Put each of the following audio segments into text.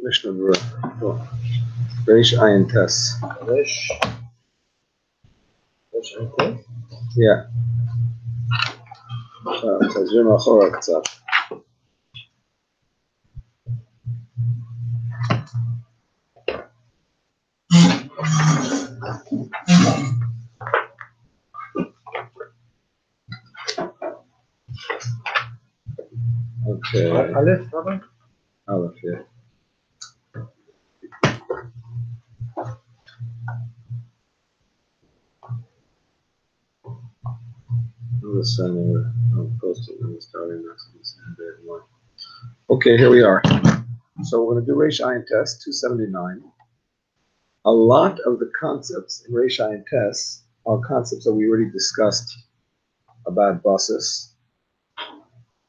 Mishnah Berurah. Reish Ayin Tes. Reish Ayin Tes? Yeah. תזרים אחורה קצת. Okay. Aleph, Rabbi? Aleph, yeah. I'll post it when we're starting this. Okay, here we are. So we're going to do Reish Ayin Tes 279. A lot of the concepts in Reish Ayin Tes are concepts that we already discussed about buses.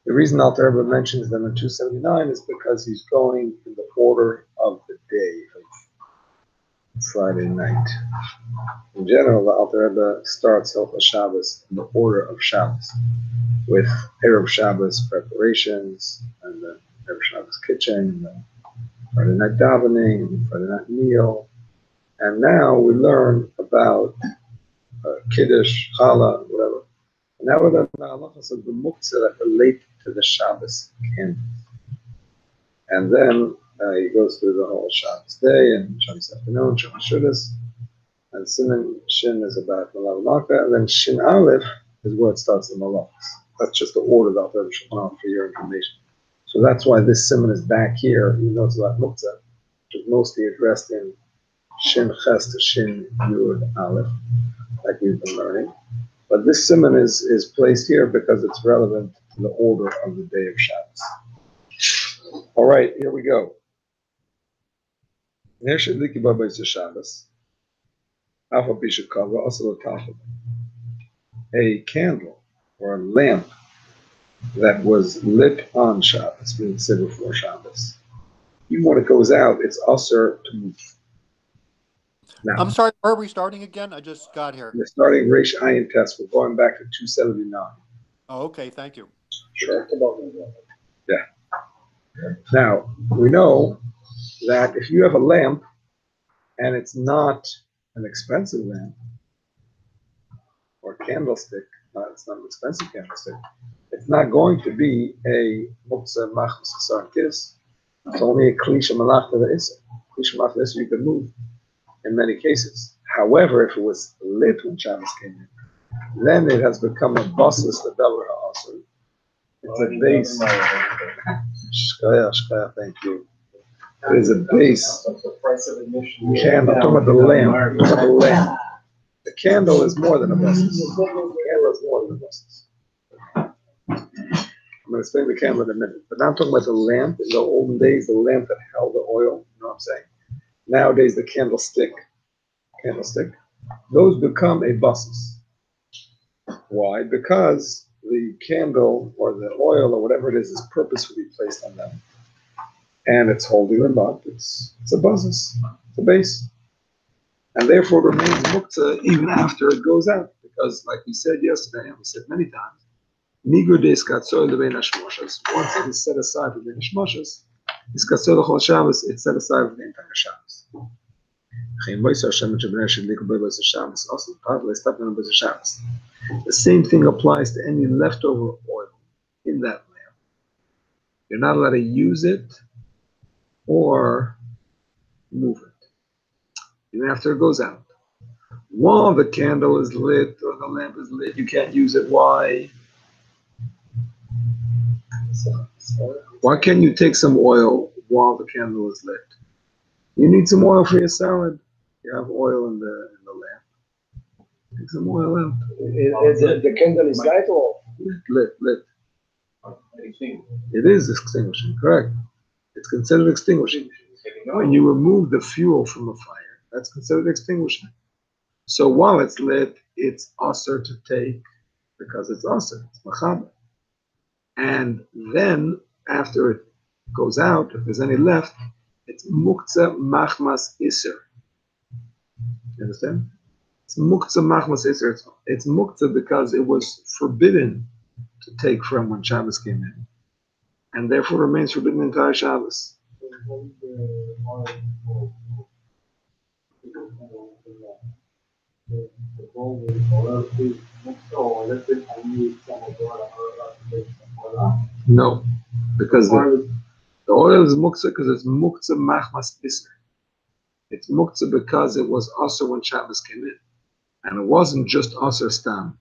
The reason Alter Rebbe mentions them in 279 is because he's going in the order of the day of Friday night. In general, the Alter Rebbe starts Hilchos Shabbos in the order of Shabbos, with Erev Shabbos preparations, and the Erev Shabbos kitchen, and the Friday night davening, and the Friday night meal. And now we learn about Kiddush, Challah, whatever. And now we're going to learn halachos of the Muktzah that relate to the Shabbos candles. And then he goes through the whole Shabbos day and Shabbos afternoon, Shabbos Shudas. And Siman Shin is about Malav Malka, and then Shin Aleph is where it starts the Malachos. That's just the order that I'll show for your information. So that's why this Siman is back here, even though it's about Muktzah, which is mostly addressed in Shin Ches to Shin Yud Aleph, like we've been learning. But this Siman is placed here because it's relevant to the order of the day of Shabbos. All right, here we go. A candle or a lamp that was lit on Shabbos, being said before Shabbos. Even when it goes out, it's usher to move. Now, I'm sorry, where are we starting again? I just got here. We're starting Reish Ayin Tes. We're going back to 279. Oh, okay, thank you. Sure. Yeah. Now, we know that if you have a lamp and it's not an expensive lamp or candlestick, it's not an expensive candlestick, it's not going to be a Muktzah Machmas Asar Kis. It's only a Klisha Malach to the Issa. Klisha Malach to the Issa you can move in many cases. However, if it was lit when Shabbos came in, then it has become a basis the Davar HaAsr. It's a base. Shkaya, thank you. It is a base candle. I'm talking about the lamp. The candle is more than a basis. The candle is more than a basis. I'm going to explain the candle in a minute. But now I'm talking about the lamp. In the olden days, the lamp that held the oil. You know what I'm saying? Nowadays, the candlestick, those become a basis. Why? Because the candle or the oil or whatever it is purposefully placed on them. And it's holding them up. It's a basis. It's a base. And therefore it remains Muktzah even after it goes out. Because like we said yesterday, and we said many times, Migro de Iskatzoy Lebein Hashmoshes. Once it is set aside for the Hashmoshes, Iskatzoy L'chol Shabbos, it's set aside for the entire Shabbos. The same thing applies to any leftover oil in that lamp. You're not allowed to use it or move it, even after it goes out. While the candle is lit or the lamp is lit, you can't use it. Why? Why can't you take some oil while the candle is lit? You need some oil for your salad. You have oil in the lamp. Take some oil out. The candle is light or Lit. It is extinguishing, correct. It's considered extinguishing. When you remove the fuel from the fire, that's considered extinguishing. So while it's lit, it's usher to take because it's usher, it's machaber. And then after it goes out, if there's any left, it's Muktzah Machmas Isser. You understand? It's Muktzah Machmas Isser. It's Muktzah because it was forbidden to take from when Shabbos came in. And therefore remains forbidden the entire Shabbos. No, because the oil is muktzah because it's muktzah machmas iser. It's muktzah because it was aser when Shabbos came in. And it wasn't just aser stam.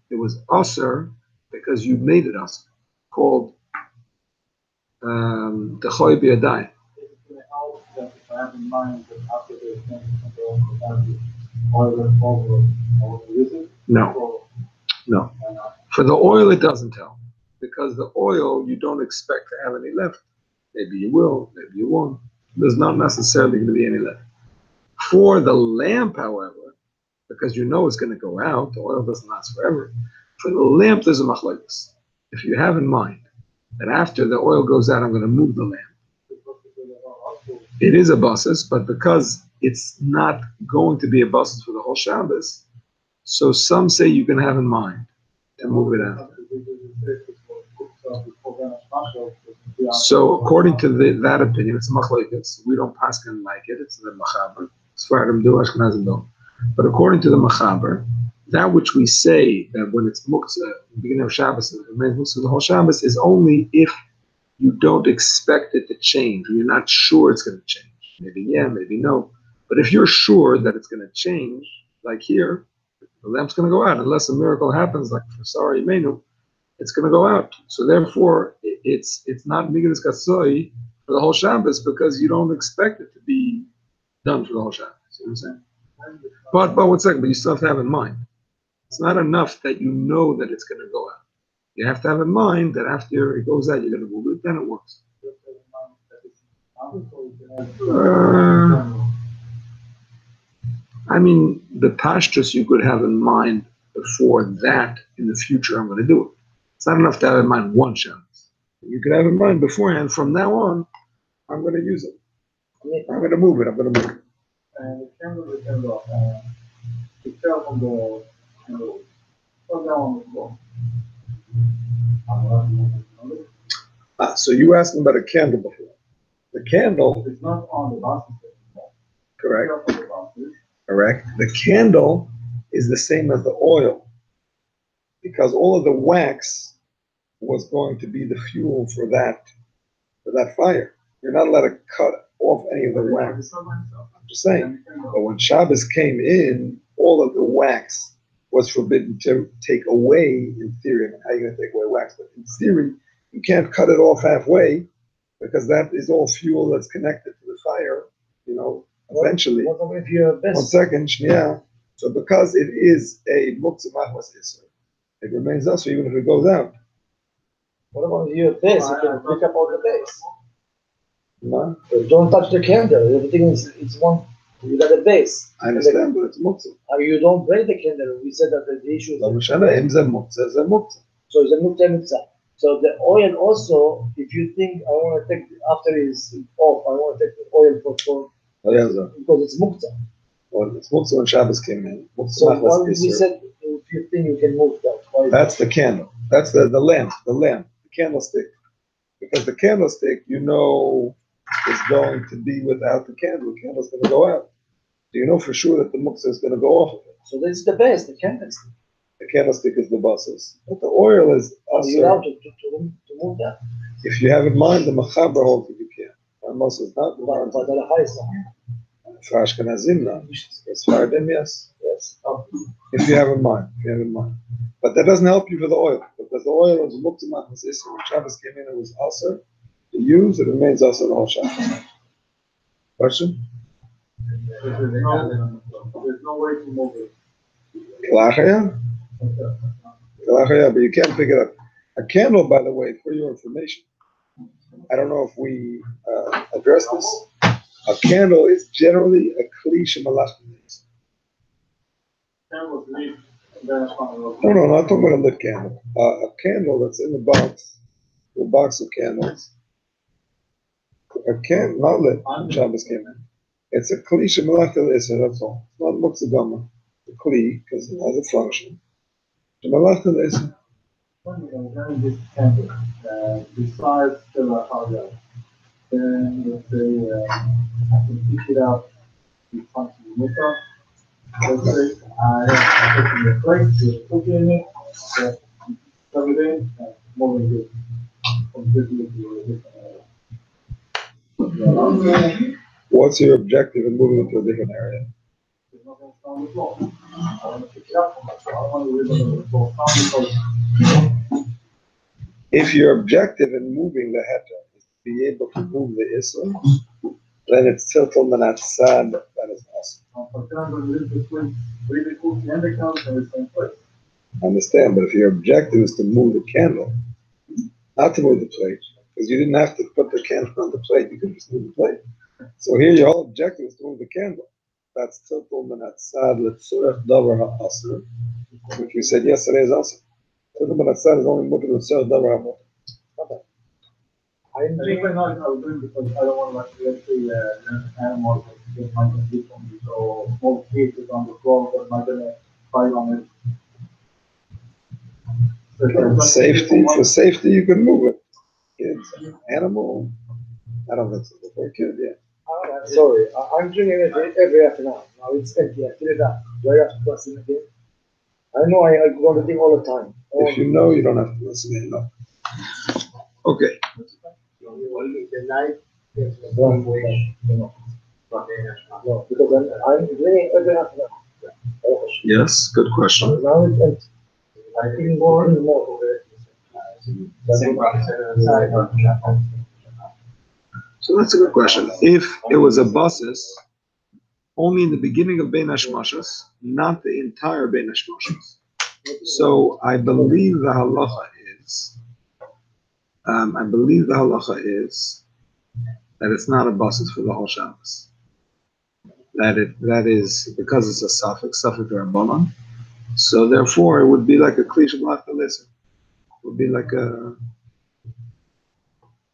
It was aser because you made it aser, called the choy b'yadai. If I have in mind that after the oil and over, I want to use it? No. For the oil, it doesn't tell. Because the oil, you don't expect to have any left. Maybe you will, maybe you won't. There's not necessarily going to be any left. For the lamp, however, because you know it's going to go out, the oil doesn't last forever. For the lamp, there's a machlokes. If you have in mind that after the oil goes out, I'm going to move the lamp. It is a basis, but because it's not going to be a basis for the whole Shabbos, so some say you can have in mind to move it out. So according to that opinion, it's machlokes. We don't paskin like it. It's the machaber. Sfaradim do, Ashkenazim don't. But according to the machaber, that which we say that when it's muktzah, the beginning of Shabbos, it remains muktzah the whole Shabbos, is only if you don't expect it to change, or you're not sure it's going to change. Maybe yeah, maybe no. But if you're sure that it's going to change, like here, the lamp's going to go out unless a miracle happens, like for Sarah Imenu, it's going to go out. So therefore, it's not migas katsoi for the whole Shabbos because you don't expect it to be done for the whole Shabbos. You know what I'm saying? But 1 second, but you still have to have in mind. It's not enough that you know that it's going to go out. You have to have in mind that after it goes out, you're going to move it, then it works. I mean, the pashtus you could have in mind before that in the future, I'm going to do it. It's not enough to have in mind one Shabbos. You could have in mind beforehand, from now on, I'm going to use it. I'm going to move it, I'm going to move it. And the candle is turned off. It fell on the candle. Fell down on the floor. So you asked me about a candle before. The candle. It's not on the basket anymore. Correct. Correct. The candle is the same as the oil because all of the wax was going to be the fuel for that fire. You're not allowed to cut off any of the wax. I'm just saying. But when Shabbos came in, all of the wax was forbidden to take away in theory. I mean, how are you going to take away wax? But in theory, you can't cut it off halfway because that is all fuel that's connected to the fire, eventually. What if you're best? 1 second, yeah. So because it is a muktzah machmas iser, it remains also even if it goes out. What about your base? You can pick up all the base. No? Don't touch the candle. Everything it's one. You got a base. I understand, but it's muktzah. You don't break the candle. We said that the issue is. So it's a muktzah. So it's a muktzah. So the oil also, if you think I want to take after it's off, I want to take the oil for because it's muktzah. Well, it's muktzah when Shabbos came in. So we said if you think you can move that. That's the candle. That's the lamp, the candlestick. Because the candlestick, is going to be without the candle. The candle's going to go out. Do you know for sure that the muktzah is going to go off of it? So this is the base, the candlestick. The candlestick is the basis. But the oil is also. You're allowed to move that. If you have in mind, the machaber holds that you can. Amos is not. But the high side. For Ashkenazim, no. It's Faradim, yes. If you have in mind. But that doesn't help you for the oil. Because the oil is muktzah machmas iser. When Shabbos came in, it was aser to use. It remains aser the whole Shabbos. Question? There's no way to move it. Kalachaya, but you can't pick it up. A candle, by the way, for your information, I don't know if we addressed this. A candle is generally a kli shemalachim. No, not talking about a lit candle. A candle that's in the box, a box of candles. A candle, not lit. Shabbos came in. It's a kli shemalachim iser. That's all. It's not muktzah gama. The kli, because it has a function. Shemalachim iser. This candle, besides the let's say, I can pick it up with something Muktzah. Let's say I put in the plate, you cook in it, serve it in, and moving it completely to a different area. What's your objective in moving into a different area? There's nothing on the floor. I want to pick it up, so I want to leave it on the floor. Because If your objective in moving the heter is to be able to move the isra, then it's tiltul manat sad, that is awesome. for example, leave the plate, leave the cookie and the couch in the same place. I understand, but if your objective is to move the candle, not to move the plate, because you didn't have to put the candle on the plate, you could just move the plate. So here your whole objective is to move the candle. That's tiltul manat sad, letzurech davar ha'asr, which we said yesterday is awesome. Tiltul manat sad is only moving letzurech davar ha'asr. I'm doing not how doing because I don't want to let's say animals that might get from me. So small kids is on the floor that might gonna fight on it. For safety, you can move it. Kids, animal, I don't think so. For a kid, yeah. Sorry, I'm drinking it every half an hour. Now it's empty. I fill it up. Do I have to press it again? I know I go to think all the time. If you know, you don't have to listen in. No. Okay. No, because I'm drinking every half an hour. Yes, good question. Now it's empty. I think more and more. So that's a good question. If it was a basis, only in the beginning of Bein Hashmashos, not the entire Bein Hashmashos. So I believe the halacha is, that it's not a basis for the whole Shabbos. That is because it's a suffix Rabbanan. So therefore, it would be like a klish listen. It would be like a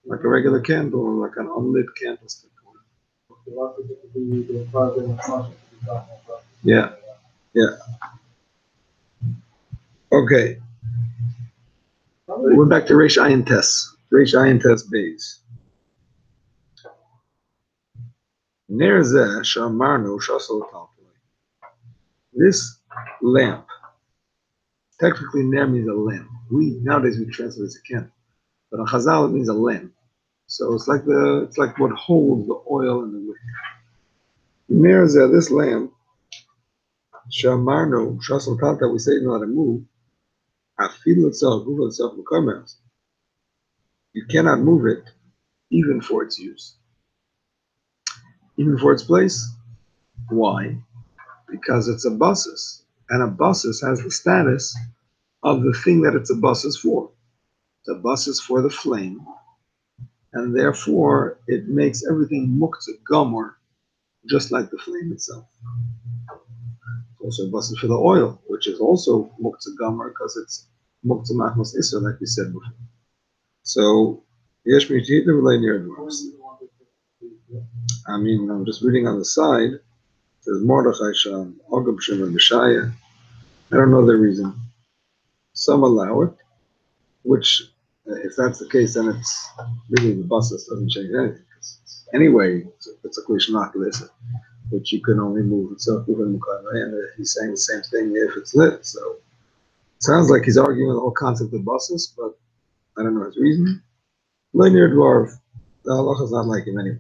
regular candle, or like an unlit candlestick. Yeah. Okay. We're back to Reish Ayin Tes. Reish Ayin Tes Beis. Ner zeh shamarnu shasol talpulei. This lamp, technically ner means a lamp. Nowadays we translate it as a candle, but on Chazal it means a lamp. So it's like what holds the oil and the wick. Ner zeh, this lamp, shamarnu shasol talpulei, that we say not to move. Afilu itself, move itself, you cannot move it, even for its use. Even for its place. Why? Because it's a basis, and a basis has the status of the thing that it's a basis for. It's a basis for the flame, and therefore it makes everything muktzah gomer, just like the flame itself. It's also a basis for the oil, which is also muktzah gomer because it's muktzah machmas isser, like we said before. So, yesh mitita v'lei nir dvaros. I mean, I'm just reading on the side. It says Mordechai Sham, Ogam Shimon B'Shaya. I don't know the reason. Some allow it, which, if that's the case, then it's really the basis doesn't change anything. Anyway, it's a klishnak lisa, which you can only move itself even mukaveh, and he's saying the same thing if it's lit. So it sounds like he's arguing the whole concept of basis, but I don't know his reason. Linear dwarf, the halacha is not like him anyway.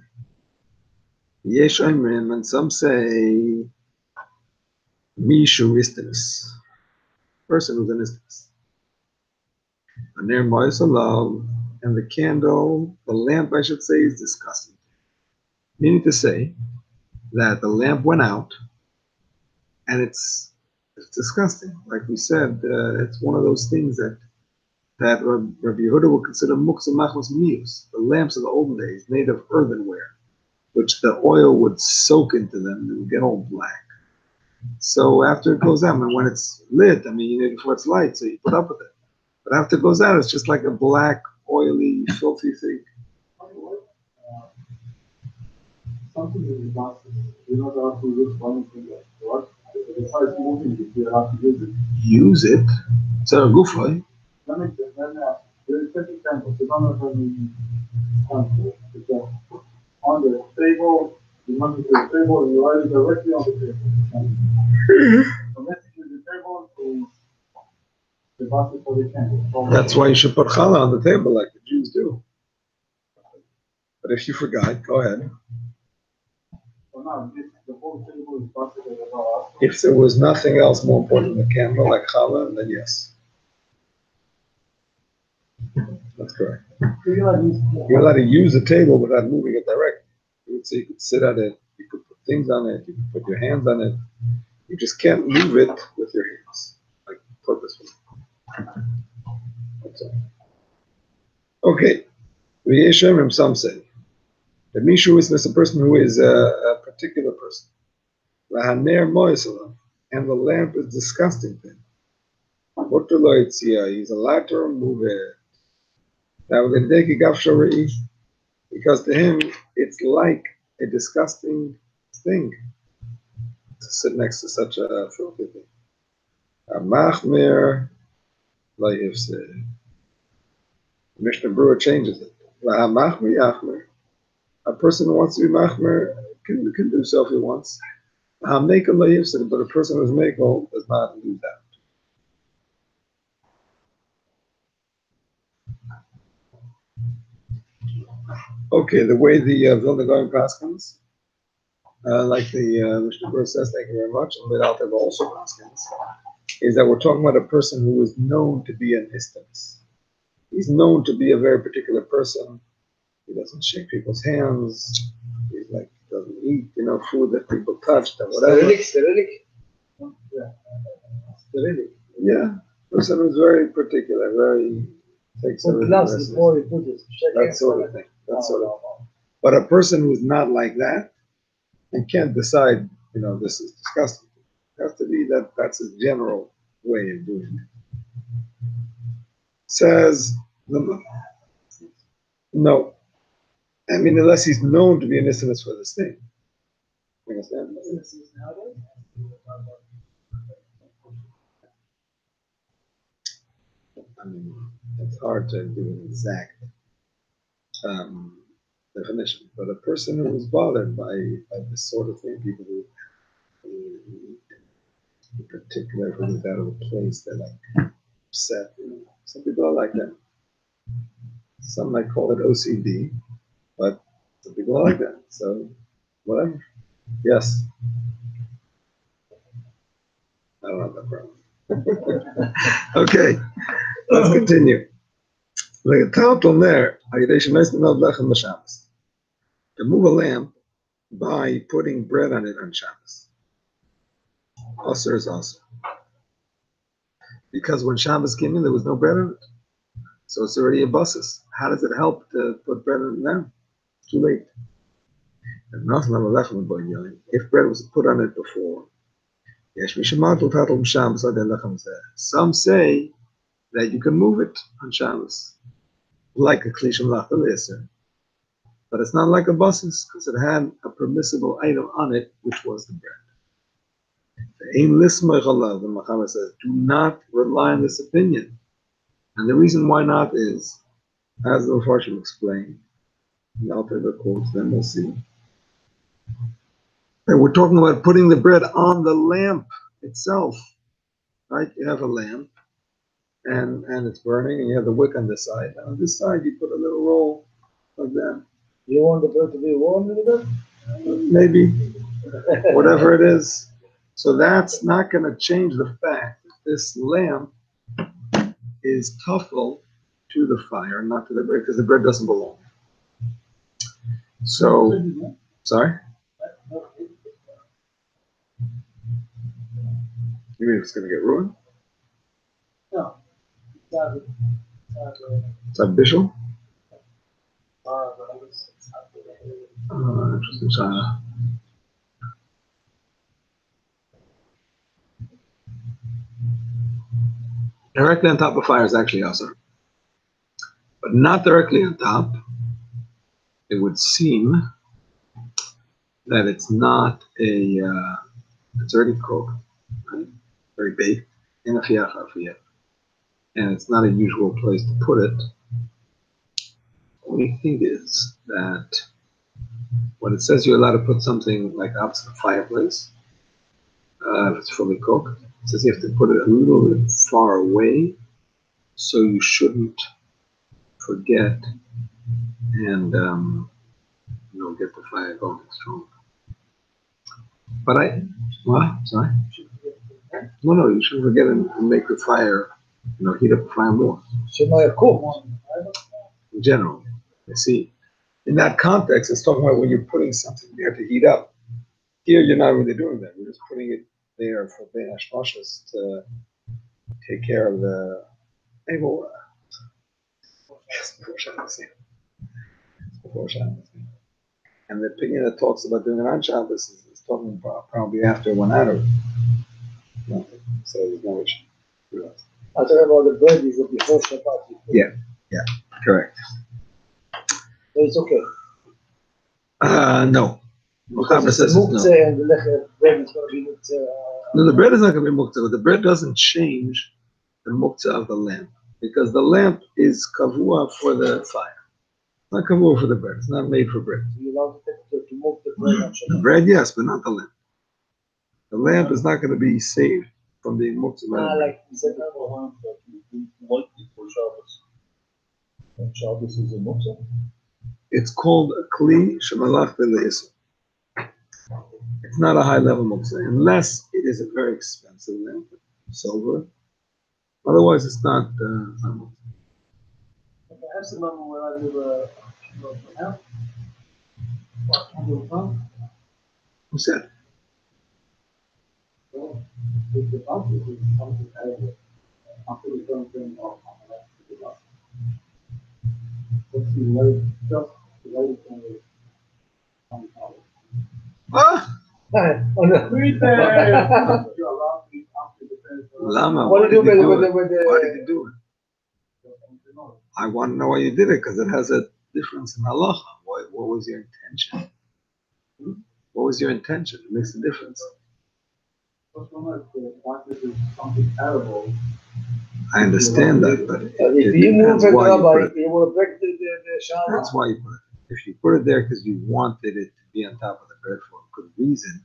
Yesh Oimrim, and some say Mishu Istinus, person who's an Istinus. And there Moisalav, and the candle, the lamp I should say, is disgusting. Meaning to say that the lamp went out and it's disgusting. Like we said, it's one of those things that Rabbi Yehuda would consider Muktzah Machmas Mius, the lamps of the olden days, made of earthenware, which the oil would soak into them and get all black. So after it goes out, and when it's lit, I mean, you need it for its light, so you put up with it. But after it goes out, it's just like a black, oily, filthy thing. Something that is not, you don't have to use one thing like what? Besides moving it, you have to use it. Use it? It's a gufay. That makes sense. Then there is 50 candles. You don't have any candles. You can put on the table, the money to the table, and you write it directly on the table. So basically the table is the basket for the candle. That's why you should put challah on the table like the Jews do. But if you forgot, go ahead. So now the whole table is basket as well. If there was nothing else more important than the candle, like challah, then yes. That's correct. You're allowed to use the table without moving it directly. So you could sit on it, you could put things on it, you could put your hands on it. You just can't move it with your hands, like purposefully. That's all. Okay. V'yeshem, some say. The Mishu is a person who is a particular person. V'haner mo'esalam, and the lamp is disgusting to him. He's allowed to remove it. Now, because to him, it's like a disgusting thing to sit next to such a filthy thing. Machmir, Mishnah Brewer changes it. A person who wants to be machmir can do so if he wants. But a person who's mekel does not do that. Okay, the way the Vilna Gaon paskins, like the Mishnah Berurah says, thank you very much, and the Alter also paskins, is that we're talking about a person who is known to be an istinus. He's known to be a very particular person. He doesn't shake people's hands. He's like doesn't eat, food that people touched and whatever. Cyrillic. Yeah, person who's very particular, very takes everything seriously. That sort of thing. But a person who's not like that, and can't decide, this is disgusting. It has to be that's his general way of doing it. Says no. I mean, unless he's known to be an istinus for this thing. You understand? I mean, it's hard to give an exact definition, but a person who is bothered by this sort of thing, people who in particular who live out of a place, they're like upset. Some people are like that. Some might call it OCD, but some people are like that. So, whatever. Yes. I don't have that problem. Okay, let's continue. To move a lamp by putting bread on it on Shabbos. Asr is Asr. Because when Shabbos came in, there was no bread on it. So it's already a basis. How does it help to put bread on it now? Too late. If bread was put on it before, some say that you can move it on Shabbos, like a klishim lachaleser. But it's not like a basis because it had a permissible item on it, which was the bread. The Muhammad says, do not rely on this opinion. And the reason why not is, as the Farshim explained, the Alter quotes, then we'll see. And we're talking about putting the bread on the lamp itself, right? You have a lamp, and it's burning, and you have the wick on this side. And on this side, you put a little roll like that. You want the bread to be warm a little bit? Maybe, whatever it is. So that's not going to change the fact that this lamp is tuffle to the fire, not to the bread, because the bread doesn't belong. So, sorry? You mean it's going to get ruined? No. It's official? Interesting, China. Directly on top of fire is actually also, but not directly on top. It would seem that it's not it's already cooked, right? Very baked in a fiach, and it's not a usual place to put it. only thing is that when it says you're allowed to put something like opposite the fireplace, if it's fully cooked, it says you have to put it a little bit far away, so you shouldn't forget and get the fire going strong. But what? Sorry? No, you shouldn't forget and make the fire, heat up the fire more. In general, you see, in that context, it's talking about when you're putting something there to heat up. Here, you're not really doing that. You're just putting it there for the hashmashas to take care of the. And the opinion that talks about doing it on Shabbos is talking about probably after 1 hour. So there's no issue. I'm talking about the bread is before Shabbat. Yeah, correct. So it's okay. No. Because it's Muktzah and the bread is going to be Muktzah. No, the bread is not going to be Muktzah, but the bread doesn't change the Muktzah of the lamp. Because the lamp is kavua for the fire. Not kavua for the bread. It's not made for bread. You're allowed to move the bread on Shabbat. The bread, yes, but not the lamp. The lamp is not going to be saved from being Muktzah. Like you said, What before Shabbos? And Shabbos is a Muktzah? It's called a kli shemalach b'le'isur. It's not a high-level Muktzah, unless it is a very expensive lamp, silver. Otherwise, it's not Muktzah. Perhaps the moment when I live Who said? if the bus is something else, after we don't bring off the bus. Let's see, just the light can come out. Ah! oh no. Lama, What did you do with Why did you do it? I want to know why you did it, because it has a difference in halacha. What was your intention? What was your intention? It makes a difference. I understand that, but if you move it, Rabbi, it will break the shower. That's why you put it. If you put it there because you wanted it to be on top of the bread for a good reason,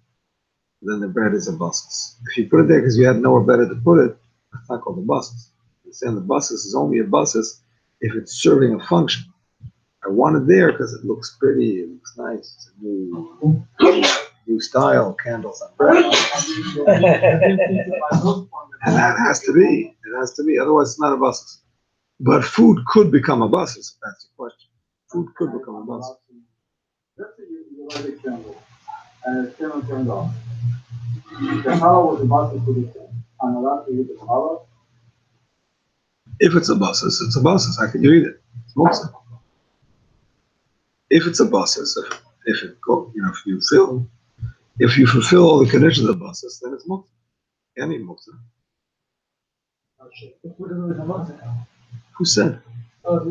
then the bread is a buses. If you put it there because you had nowhere better to put it, it's not called a buses. You're saying the buses is only a buses if it's serving a function. I want it there because it looks pretty, it looks nice, it's a new style, candles on bread. And that has to be. It has to be. Otherwise, it's not a buses. But food could become a buses, if that's the question. Food could become a buses. Let's say you light a candle, and it's turned off. The challah was about to put it in. I'm allowed to eat the challah? If it's a buses, it's a buses. How can you eat it? It's Muktzah. If it's a buses, if you fulfill all the conditions of buses, then it's Muktzah. Any Muktzah. Who said? No.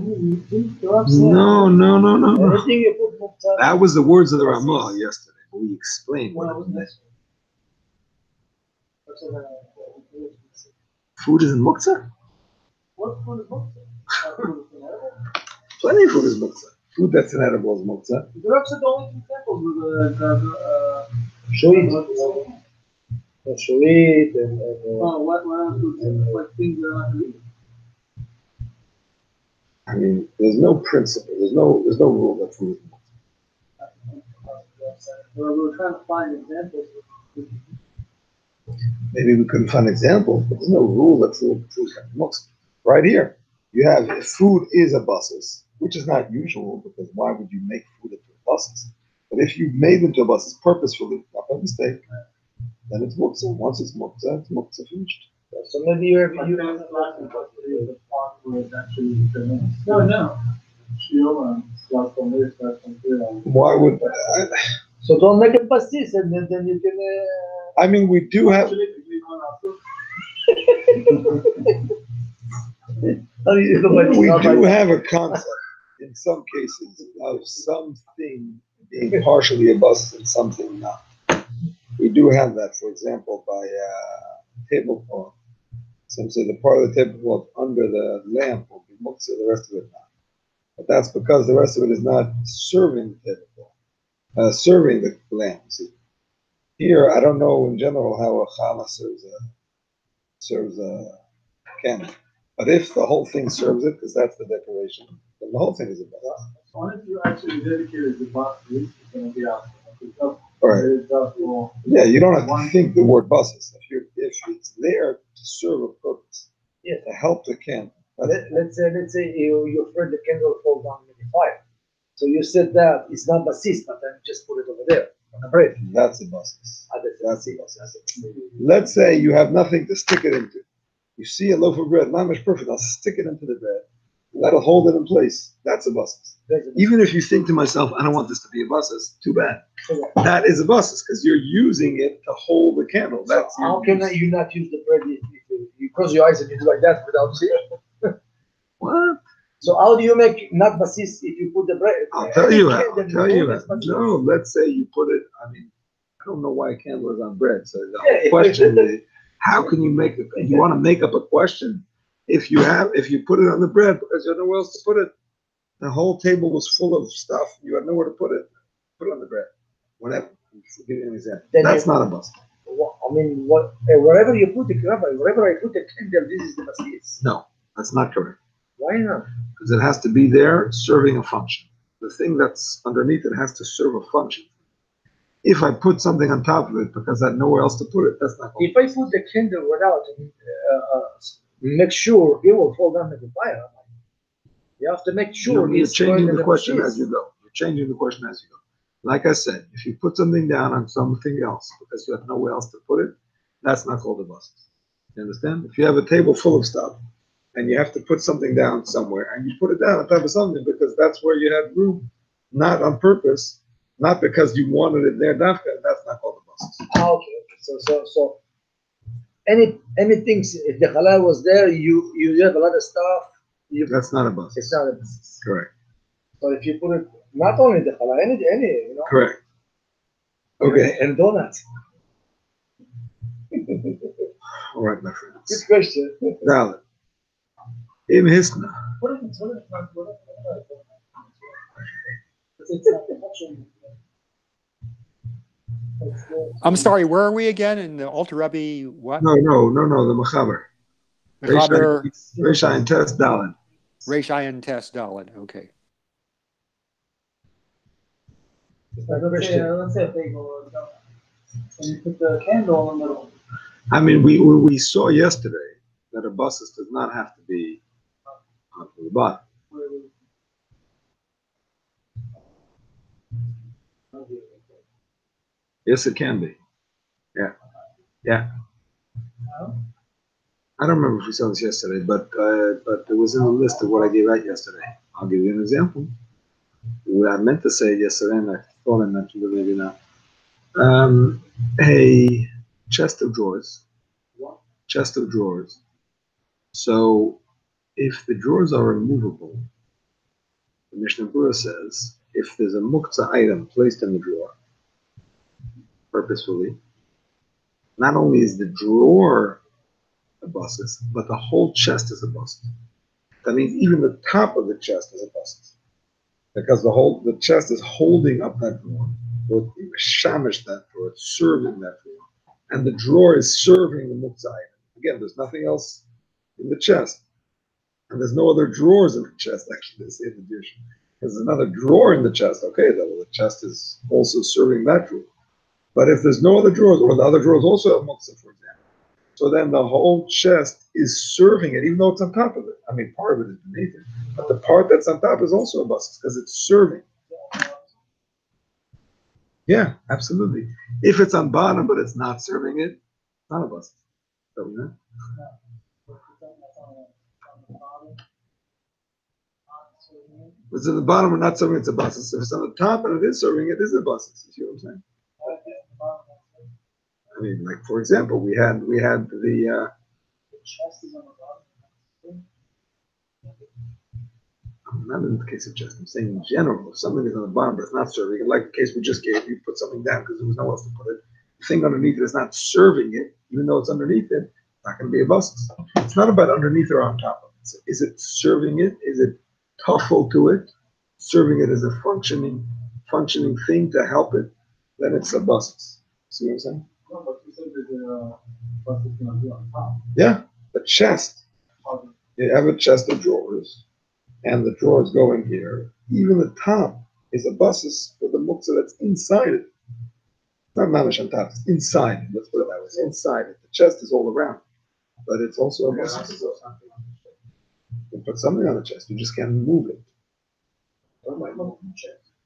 That was the words of the Ramah yesterday. We explained what it meant. Food is in Muktzah? What food is Muktzah? Plenty of food is Muktzah. Food that's inedible is Muktzah. The Rav said the only two temples with Shoit. Shoit and What else would you like things that are illegal? I mean, there's no principle. There's no rule that food is Muktzah. we were trying to find examples. Maybe we couldn't find examples, but there's no rule that food is Muktzah. Right here, you have if food is a buses, which is not usual because why would you make food into a buses? But if you made them to a buses purposefully, not by mistake, then it's Muktzah. Once it's Muktzah finished. So maybe you the part where it's actually No. Why would So don't make it pastis and then you can. I mean, we do have. We do have a concept in some cases of something being partially a bus and something not. We do have that, for example, by tablecloth. Some say the part of the tablecloth under the lamp will be Muktzah, the rest of it not. But that's because the rest of it is not serving serving the lamb. See? Here, I don't know in general how a challah serves a candle. But if the whole thing serves it, because that's the decoration, then the whole thing is a bus. Only if you actually dedicated the box, it's going to be out. All right. Yeah, you don't have to think the word buses. If it's there to serve a purpose, Yeah. to help the candle. Let's say you afraid the candle fall down in the fire. So you said that it's not basis, but then just put it over there on the bread. That's a buses. That's it. Let's say you have nothing to stick it into. You see a loaf of bread, not much perfect. I'll stick it into the bread. That'll hold it in place. That's a buses. Even if you think to myself, I don't want this to be a buses, too bad. That is a buses because you're using it to hold the candle. That's how can you not use the bread if you close your eyes and you do like that without seeing it? What? So how do you make not basis if you put the bread? I'll tell you how. No, let's say you put it. I mean, I don't know why a candle is on bread. So the whole question is, how can you make it? You want to make up a question. If you put it on the bread because you had nowhere else to put it, the whole table was full of stuff. You had nowhere to put it. Put it on the bread. Whatever. I'll give you an example. That's not a bus. I mean, wherever you put it, wherever I put the candle, this is the basis. No, that's not correct. Why not? Because it has to be there serving a function. The thing that's underneath it has to serve a function. If I put something on top of it because I had nowhere else to put it, that's not good. If I put the candle without make sure it will fall down in the fire. You have to make sure you're changing the question as you go. You're changing the question as you go. Like I said, if you put something down on something else because you have nowhere else to put it, that's not called a bus. You understand? If you have a table full of stuff and you have to put something down somewhere and you put it down on top of something because that's where you had room, not on purpose, not because you wanted it there, that's not called a bus. Okay. So anything, if the halal was there, you have a lot of stuff. That's not a bus. It's not a bus. Correct. So if you put it, not only the halal, any, Correct. Okay. And donuts. All right, my friends. Good question. Valid. In Hisna. I'm sorry, where are we again? In the Alter Rebbe, what? No, the Mechaber. Mechaber, Reish Ayin Test Daled. Reish Ayin Test Daled. Okay. Let's say a bagel and you put the candle in the middle. I mean, we saw yesterday that a buses does not have to be on the bottom. Yes, it can be. Yeah. I don't remember if we saw this yesterday, but it was in the list of what I gave out yesterday. I'll give you an example. I meant to say it yesterday, and I thought I mentioned it, maybe not. A chest of drawers. Chest of drawers. So, if the drawers are removable, the Mishnah Berurah says, if there's a Muktzah item placed in the drawer, purposefully, not only is the drawer a buses, but the whole chest is a buses. That means even the top of the chest is a buses, because the chest is holding up that drawer, or shamish that drawer, it's serving that drawer, and the drawer is serving the Muktzah item. Again, there's nothing else in the chest, and there's no other drawers in the chest. Actually, they say the dish. There's another drawer in the chest. Okay, the chest is also serving that drawer. But if there's no other drawers, or the other drawers also have Muktzah, for example, so then the whole chest is serving it, even though it's on top of it. I mean, part of it is beneath it, but the part that's on top is also a bus because it's serving. Yeah, absolutely. If it's on bottom but it's not serving it, it's not a bus. So, yeah. If it's at the bottom or not serving, it's a bus. If it's on the top and it is serving, it is a bus. You see what I'm saying? I mean, like for example, we had the not in the case of chest. I'm saying in general, if something is on the bottom but it's not serving, like the case we just gave, you put something down because there was nowhere else to put it. The thing underneath it is not serving it, even though it's underneath it. It's not going to be a bus. It's not about underneath or on top of it. So is it serving it? Is it helpful to it, serving it as a functioning thing to help it, then it's a bus. See what I'm saying? No, but you said that the bus is gonna be on top. Yeah, the chest. You have a chest of drawers, and the drawers go in here. Even the top is a buses for the muktzah that's inside it. Not mamish on top, it's inside. Let's put it that way. It's inside it. The chest is all around, but it's also a buses. You put something on the chest. You just can't move it.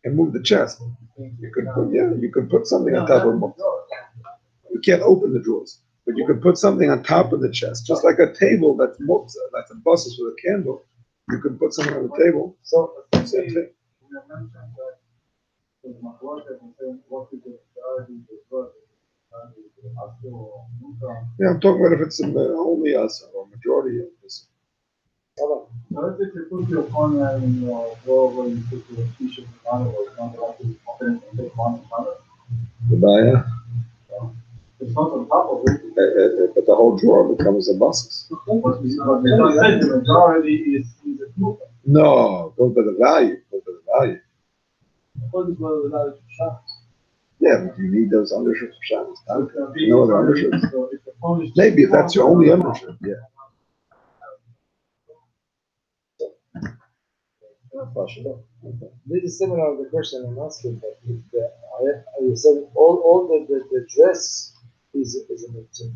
And move the chest. You could put something on top of the muktzah. You can't open the drawers, but you could put something on top of the chest, just like a table that's muktzah, that's a buses with a candle. You could put something on the table. So same thing. Yeah, I'm talking about if it's only us or majority of us. So let's say if you put your corner in your drawer where you put your t-shirt on or something like this, open and take one another. The buyer. It's not on top of it. But the whole drawer becomes a buses. But the majority is a muktzah. No, go to the value. Go to the value. What is well without shots? Yeah, but you need those undershirts for Shabbos. No other undershirts. So if the phone is Maybe if that's your only undershirt, yeah. This is similar to the question I'm asking, but if you said all the dress is a muktzah.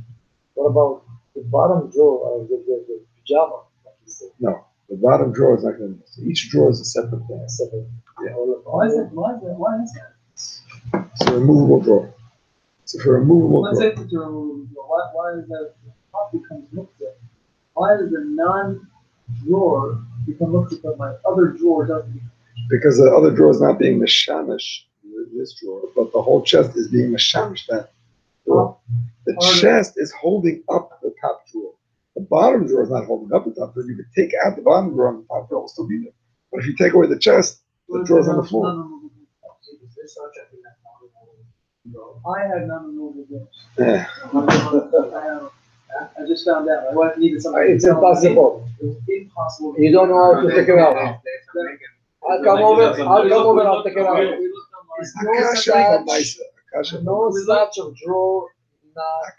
What about the bottom drawer, the pajama? Like you said? No, the bottom drawer is not going to. Each drawer is a separate thing. Yeah. Why is that? It's a removable drawer. So for a removable Let's drawer. say it's a removable drawer. Why is that top becomes muktzah? Why does the non-drawer become muktzah but my other drawer doesn't? Because the other drawer is not being mashamish, this drawer, but the whole chest is being mashamish, that drawer. The chest is holding up the top drawer. The bottom drawer is not holding up the top drawer. You could take out the bottom drawer and the top drawer will still be there. But if you take away the chest, the drawer's on the floor. I have non-removable drawers. Yeah. I just found out. My wife needed something. It's impossible. It's impossible. You don't know how to take it out. I'll come over and I'll take it out. No such of drawer.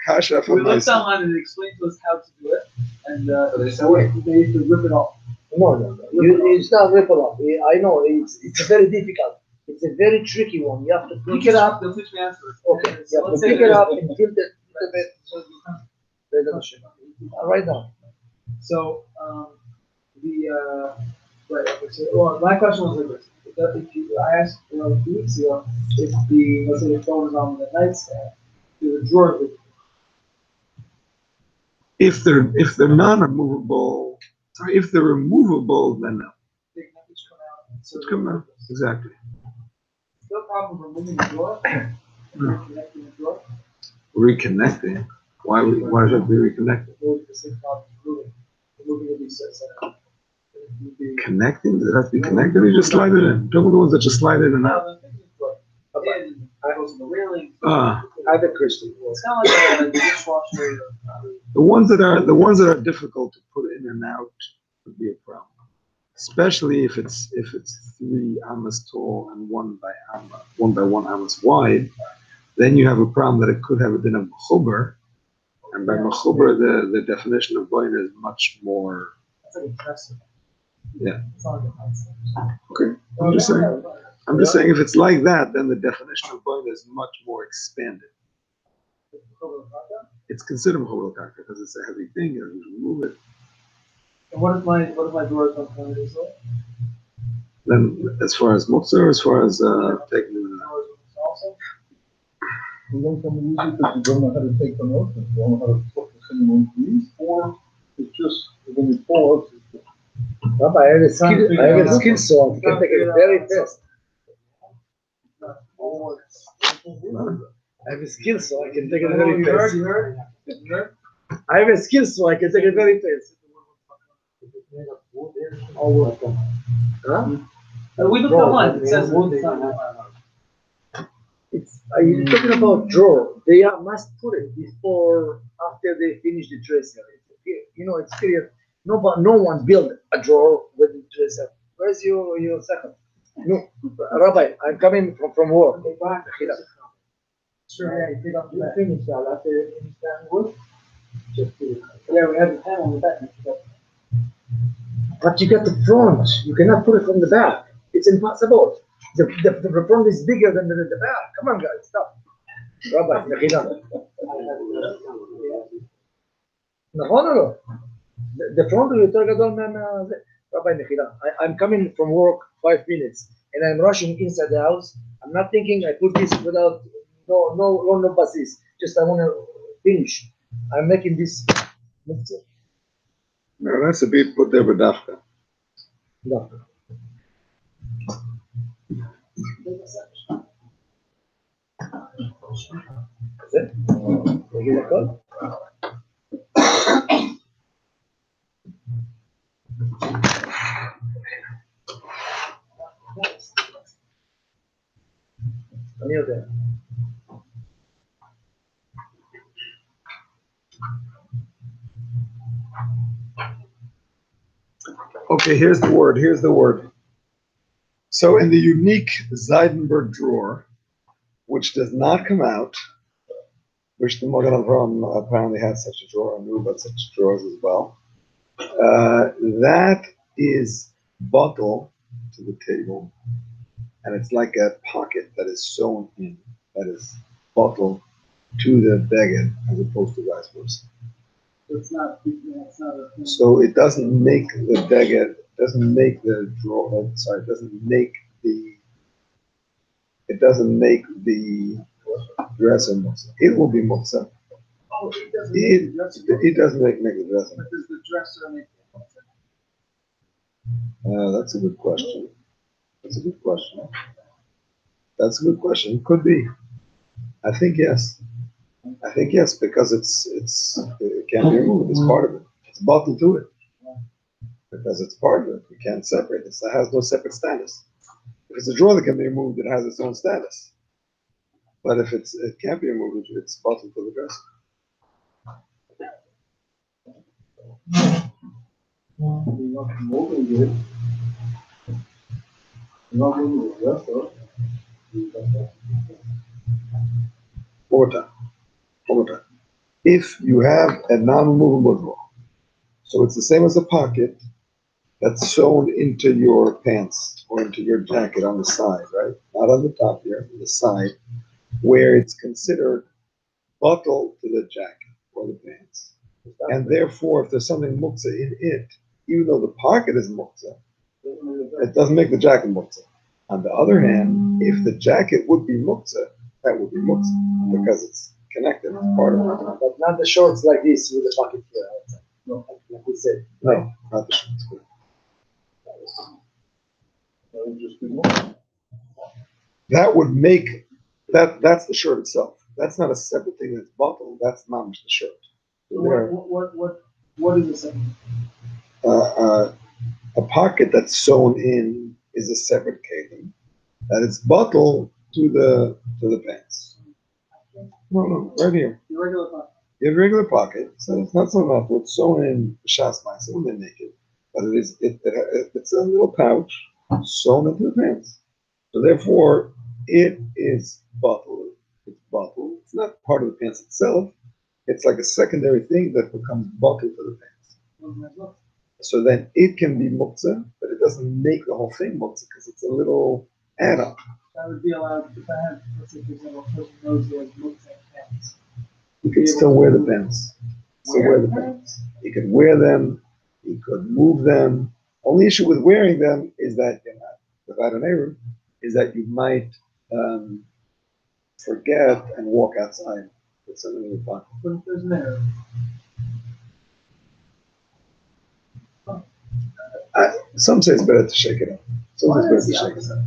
Akasha We looked for online and they explained to us how to do it, and they used to rip it off. No. It's not rip it off. I know it's very difficult. It's a very tricky one. You have to pick it up. They'll teach me afterwards. Okay. You have to pick it up and tilt it a little bit. Right now. So right. Okay. So my question was like this: I asked a few weeks ago if let's say the phone is on the nightstand, do the drawer. if they're non-removable, if they're removable, then no. They can each come out. So It's come out. Exactly. no problem removing the drawer, reconnecting the drawer. Reconnecting. Why does that be reconnected? Removing the set up. Connecting? Does it have to be connected? You just slide it in. Double the ones that just slide in and out. I have a question. It's kind of like a dishwasher. The ones that are difficult to put in and out would be a problem. Especially if it's 3 amas tall and 1 by 1 amas wide, then you have a problem that it could have been a mechuber, and by mechuber the definition of boina is much more. That's like a dresser. Yeah. It's not like a nightstand. Okay. I'm just saying if it's like that, then the definition of boina is much more expanded. It's considered mechuber karka because it's a heavy thing. You remove it. And what if my drawers don't come this way? Then, as far as muktzah, as far as taking it out. Also? You don't come easy because you don't know how to take them out, you don't know how to put the cinnamon grease, or it's just when you pull out. Rabbi, I have a skill so I can take it very fast. I have a skill so I can take it very fast. You heard? I have a skill so I can take it very fast. Huh? We looked online. It says You're talking about drawer. They must put it before, after they finish the dresser. It's clear. No one built a drawer with the dresser Where's your second? No, Rabbi, I'm coming from work. Sure, yeah, you pick up the finish out after you finish that wood. Yeah, we have the panel on the back. But you got the front. You cannot put it from the back. It's impossible. The front is bigger than the back. Come on, guys, stop. Rabbi, מחילה. נכון או לא? The front הוא יותר גדול זה. Rabbi, מחילה. I'm coming from work 5 minutes and I'm rushing inside the house. I'm not thinking I put this without no basis. Just I want to finish. I'm making this. No, that's a bit put there with dafka. No. That's it? You get a call? אני יודע. Okay, here's the word. Here's the word. So in the unique Zeidenberg drawer, which does not come out, which the Magen Avram apparently has such a drawer, I knew about such drawers as well. That is bottle to the table, and it's like a pocket that is sewn in, that is bottle to the beged, as opposed to vice versa. It's not a. So it doesn't make the beged, doesn't make the drawer, sorry, it doesn't make the dresser muktzah. It will be muktzah. Oh, it doesn't make the dresser. It doesn't make the dresser. But does the dresser make the That's a good question. That's a good question. That's a good question. Could be. I think yes. I think yes, because it can't be removed. It's part of it. It's bottled to it. Because it's part of it. We can't separate it. It has no separate status. If it's a drawer that can be removed, it has its own status. But if it can't be removed, it's bottled to the dresser. You're not moving it. You're not moving the dresser. One more time. If you have a non-removable drawer, so it's the same as a pocket that's sewn into your pants or into your jacket on the side, right? Not on the top here, on the side, where it's considered buckled to the jacket or the pants. And therefore, if there's something muktzah in it, even though the pocket is muktzah, it doesn't make the jacket muktzah. On the other hand, if the jacket would be muktzah, that would be muktzah because it's connected, it's part of it. But not the shorts like this with the pocket here. No, like we said. No, not the shorts. That would make that's the shirt itself. That's not a separate thing that's bottled. That's not the shirt. So What is the second? A pocket that's sewn in is a separate clothing. That it's bottled to the pants. No, right here. The regular pocket. You have a regular pocket, so it's not so much what's sewn in shas ma'aseh when they're naked, but it's a little pouch sewn into the pants. So therefore, it is bottled. It's bottled. It's not part of the pants itself. It's like a secondary thing that becomes bottled to the pants. So then it can be muktzah, but it doesn't make the whole thing muktzah because it's a little add-on. That would be allowed if I had, let's say, for example, a person knows he has Muktzah pants. You can still wear the pants. Still wear the pants. You could wear them. You could move them. Only issue with wearing them is that without an error, is that you might forget and walk outside with something in your pocket. But there's an error. Some say it's better to shake it up. Some say it's better to shake it up.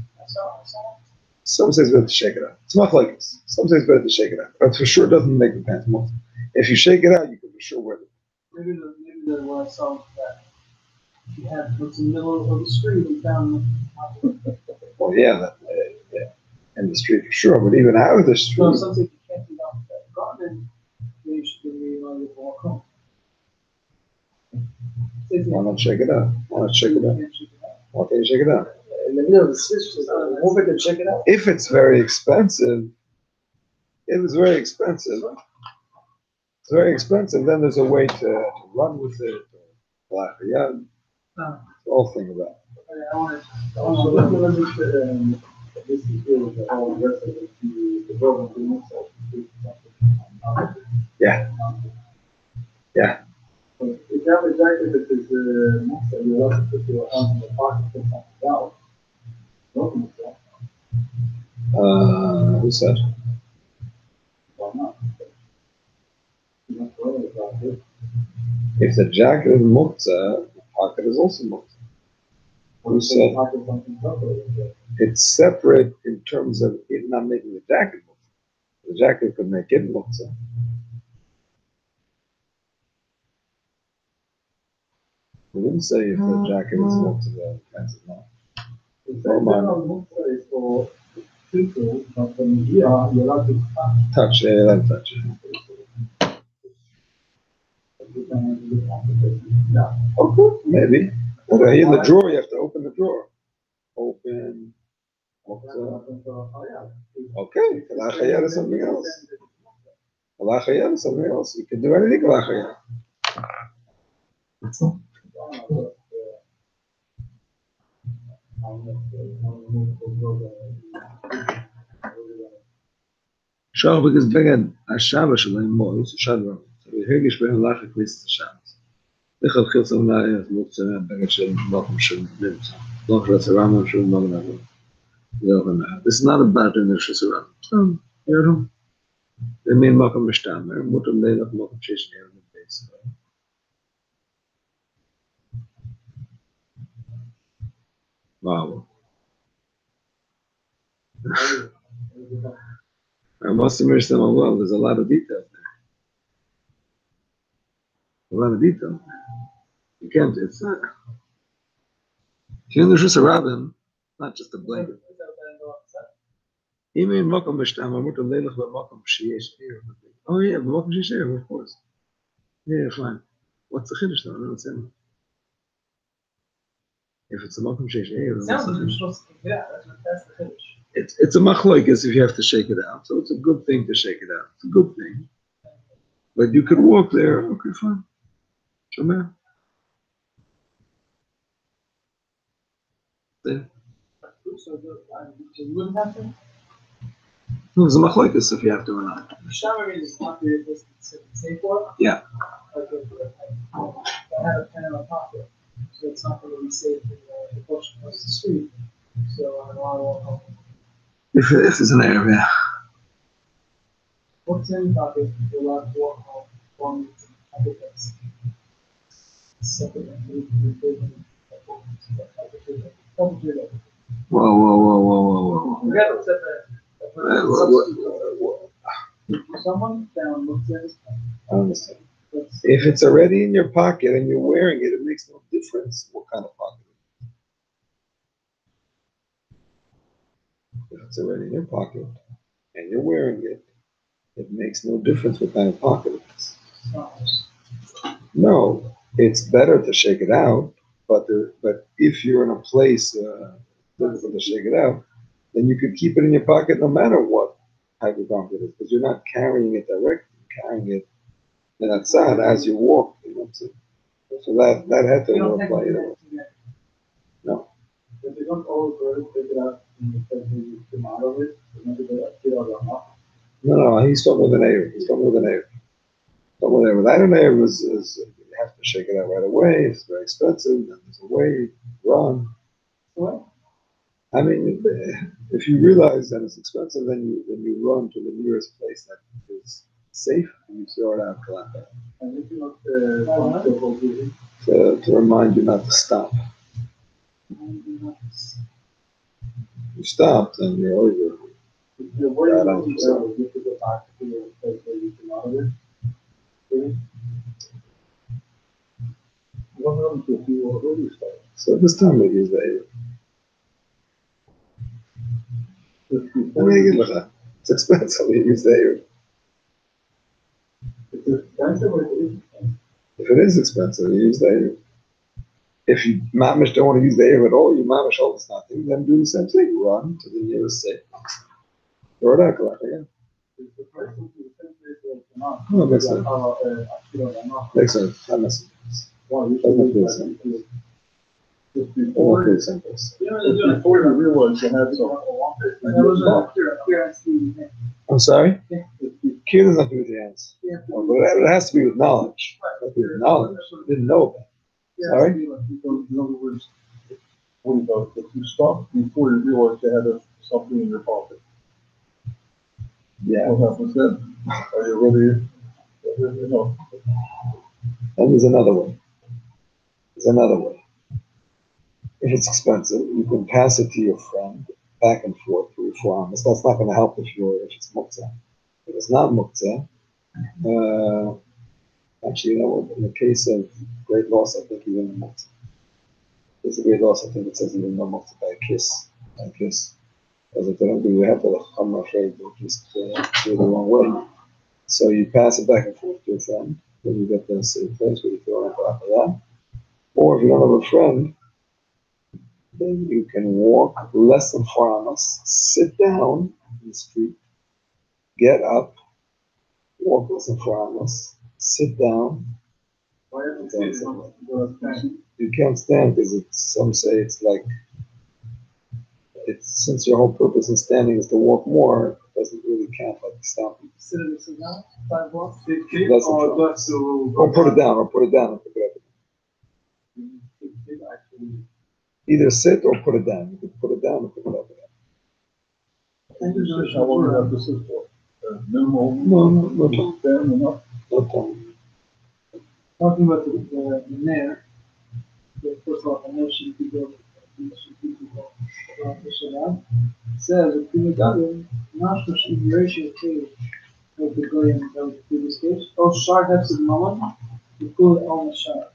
Some say it's better to shake it out. It's not like this. Some say it's better to shake it out. But for sure, it doesn't make the pants move. If you shake it out, you can for sure wear it. Maybe the one I saw that you had what's in the middle of the street and found. Well, yeah, in the street for sure. But even out of the street, No, something you can't get off that garden. You should be on your walk home. why not shake it out? Why not shake it out? Why can't you shake it out? In the middle of the switch, just remove it and check it out. If it's very expensive, then there's a way to run with it. Yeah, the whole thing about it. Also, let me this is here with the whole rest of it, the program to move Yeah. Yeah. But if you have a jacket that is Muktzah, you have to put your hand in the pocket, put something out. Not Muktzah. Who said? Why not? You're not worried about it. If the jacket is Muktzah, the pocket is also Muktzah. Who said? Pocket something separate. It's separate in terms of it not making the jacket Muktzah. The jacket could make it Muktzah. We didn't say if the jacket is Muktzah, the pants is not. The general Muktzah is for people, but when you are, you're allowed to Touch it, let him touch it. Okay, maybe. Okay, in the drawer, you have to open the drawer. Open. Muktzah. Okay, Kalachayat is something else. Kalachayat is something else. You can do anything Kalachayat. Sure, because again, SHabbos שלהם מויס, שדרם. So we הרגיש בהם לך הכניס את השבס. לכן חילצה אולי את מוקצה בגד של מקום של נמצא. לא של הסרמה של מגן אבות. This is not about the initial surround. So, you know, they mean מקום משתמר, מותם לילך מקום שיש נראה בבייס. Wow. I must immerse them well. There's a lot of detail there. A lot of detail. You can't, it's not. If you're in the Rishus Rabbim, not just a blanket. Even in Makom B'Shtam, Amutam Leilach B'Makom Sheyesh Eir. Oh yeah, B'Makom Sheyesh Eir, of course. Yeah, fine. What's the Chiddush though? I don't understand. If it's a Makom Sheyesh Eir, what's the Chiddush? It's a machloikis if you have to shake it out. So it's a good thing to shake it out. It's a good thing. But you could walk there. Okay, fine. Shomer. Then. No, it's a machloikis if you have to or not. Yeah. I have a pen in my pocket, so it's not going to be safe in the bush across the street. So I'm allowed to. If it's an area. What's in the pocket? You're allowed to walk home. One, I think that's something that we can do. Whoa. Forget it. Someone found Muktzah. I understand. If it's already in your pocket and you're wearing it, it makes no difference what kind of pocket it is. If it's already in your pocket and you're wearing it, it makes no difference what kind of pocket it is. No, it's better to shake it out, but if you're in a place difficult to shake it out, then you could keep it in your pocket no matter what type of garment it is, because you're not carrying it directly, you're carrying it in that side as you walk, you know what I'm saying? So that had to work by either way. No. But they don't always really take it out in the sense that you come out of it, so maybe they get out of it. No, he's talking with an air. Without an air is you have to shake it out right away. It's very expensive. And there's a way, run. What? I mean, if you realize that it's expensive, then you run to the nearest place that is safe and you throw it out. And if you not to remind you not to stop. You stopped and you're over. You're worried about yourself, you have to go back to your place where you come out of it. So this time we use the it's expensive. We use the air. It's expensive or it is expensive? If it is expensive, we use the air. If you mamish don't want to use the air at all, you mamish all this nothing, then do the same thing. Run to the nearest safe. Throw it out, yeah. No, makes sense. Makes sense. That makes sense. Doesn't make sense. Just before you realize you had something. I'm sorry? Cure doesn't have to be with the hands. But it has to be with knowledge. It has to be with knowledge. You didn't know about it. Sorry? In other words, what about if you stopped before you realized you had something in your pocket? Yeah. What happens then? Are you ready? You know. And there's another way. There's another way. If it's expensive, you can pass it to your friend back and forth for 4 hours. That's not going to help if it's Muktzah. If it's not Muktzah, actually, you know what? In the case of great loss, I think even in Muktzah. There's a great loss, I think it says even no Muktzah by a kiss. By a kiss. Because if they don't do you have to, I'm afraid they'll just do it the wrong way. So you pass it back and forth to a friend, then you get the same place where you throw it after that. Or if you don't have a friend, then you can walk less than 4 hours, sit down in the street, get up, walk less than 4 hours, sit down. You can't stand because some say it's like, since your whole purpose in standing is to walk more, it doesn't really count like stopping. Sit in the down, 5 blocks. Or put it down and pick it up. Either sit or put it down. You can put it down and pick it up again. How long do you have to sit for? Minimal? No time. Enough? No time. Talking about the mayor, first of all, I know she could go the Shabbat. It says, if you got it, not for she ratio to the Goyim of the previous case. Oh, Shar has the moment, you pull it on the Shar.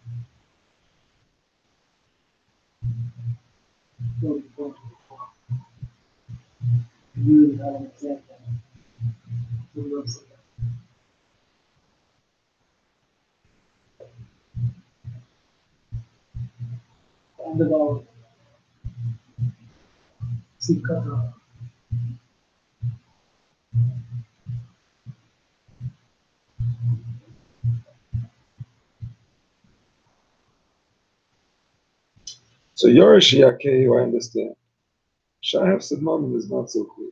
You have an example. And about Sikara. So Yoresh Yakeyu, I understand. Shahab Sidmanim is not so clear.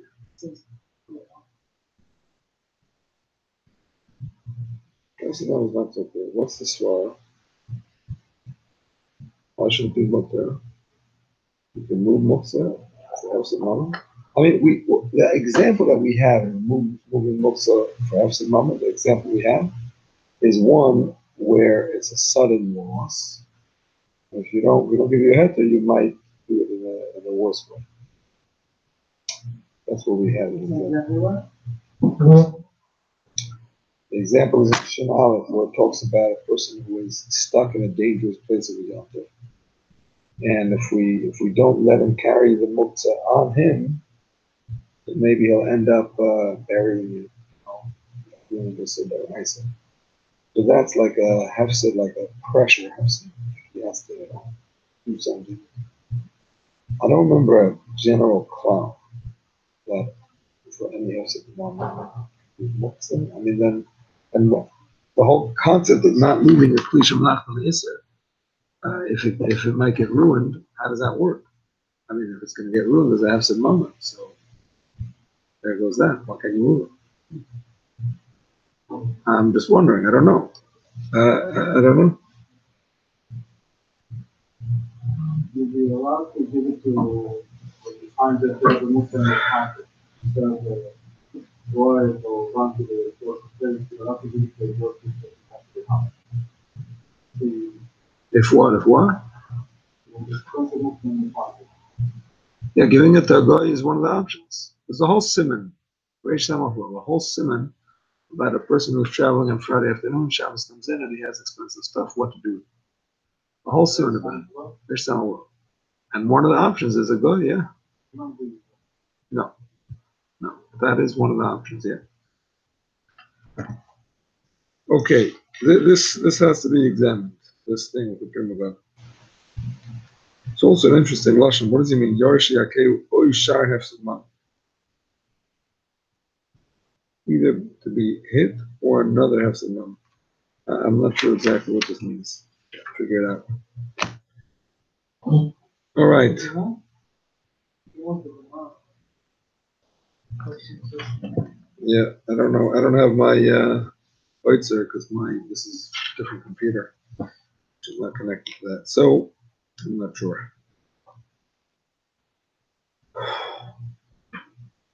Sidmanim is not so clear. What's the swara? Why shouldn't be Muktzah? You can move Muktzah. Shahab Sidmanim. I mean, the example that we have in moving Muktzah for Shahab Sidmanim, the example we have is one where it's a sudden loss. If we don't give you a heter, you might do it in a worse way. That's what we have. The example is in Shin Aleph, where it talks about a person who is stuck in a dangerous place of Yom Tov. And if we don't let him carry the Muktzah on him, then maybe he'll end up burying it, doing this or that. So that's like a hefsed, like a pressure hefsed. He has to do something. I don't remember a general clown that for any hefsed Muktzah. I mean, then, and the whole concept of not moving the Kli Shamlach from the Isser, if it might get ruined, how does that work? I mean, if it's going to get ruined, there's a hefsed moment. So there goes that. Why can't you move it? I'm just wondering. I don't know. I don't know. Would be allowed to give it to find that there's a Muktzah in the pocket instead of or run to the source of things, you have to give it to the source of things. If what? Yeah, giving it to a guy is one of the options. There's a whole Siman, a whole Siman about a person who's traveling on Friday afternoon. Shabbos comes in and he has expensive stuff. What to do? A whole Siman about it. And one of the options is a guy. Yeah. No. That is one of the options. Yeah. Okay. This has to be examined. This thing with the Prima. It's also an interesting lashon. What does he mean? Yorish yakeu oy shar hefsed man. Either to be hit or another hefsed man. I'm not sure exactly what this means. Figure it out. All right. Yeah, I don't know. I don't have my Oitzer because this is a different computer, which is not connected to that. So I'm not sure.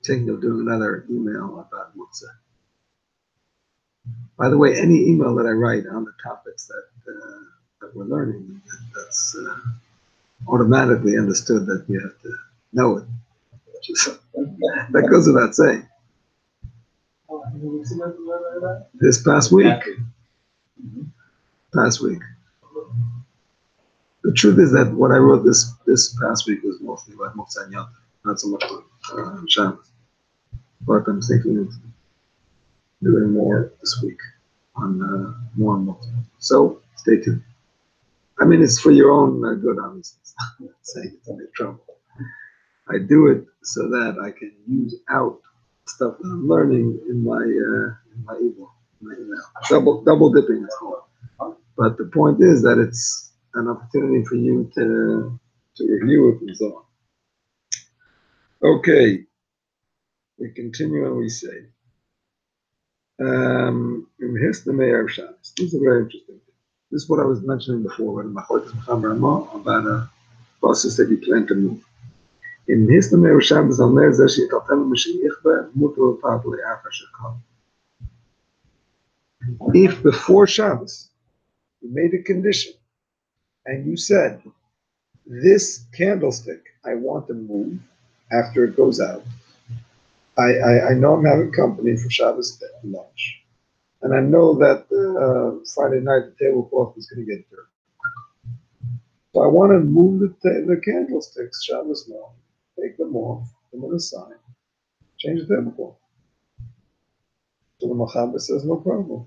Thinking of doing another email about Muktzah. By the way, any email that I write on the topics that we're learning, that's automatically understood that you have to know it. That goes without saying. This past week. The truth is that what I wrote this past week was mostly about Muktzah and Yom, not so much about Shabbos. But I'm thinking of doing more this week on more on Muktzah. So stay tuned. I mean, it's for your own good, obviously. It's not saying it's any trouble. I do it so that I can use out stuff that I'm learning in my email. Double dipping is called. But the point is that it's an opportunity for you to review it and so on. Okay, we continue and we say, in His Mayor Shabbos. This is a very interesting thing. This is what I was mentioning before when about a process that you plan to move. In His Mayor Shabbos, if before Shabbos you made a condition and you said, this candlestick I want to move after it goes out. I know I'm having company for Shabbos lunch. And I know that Friday night the tablecloth is going to get dirty. So I want to move the candlesticks Shabbos morning, take them off, put them aside, change the tablecloth. So the Mechaber says no problem.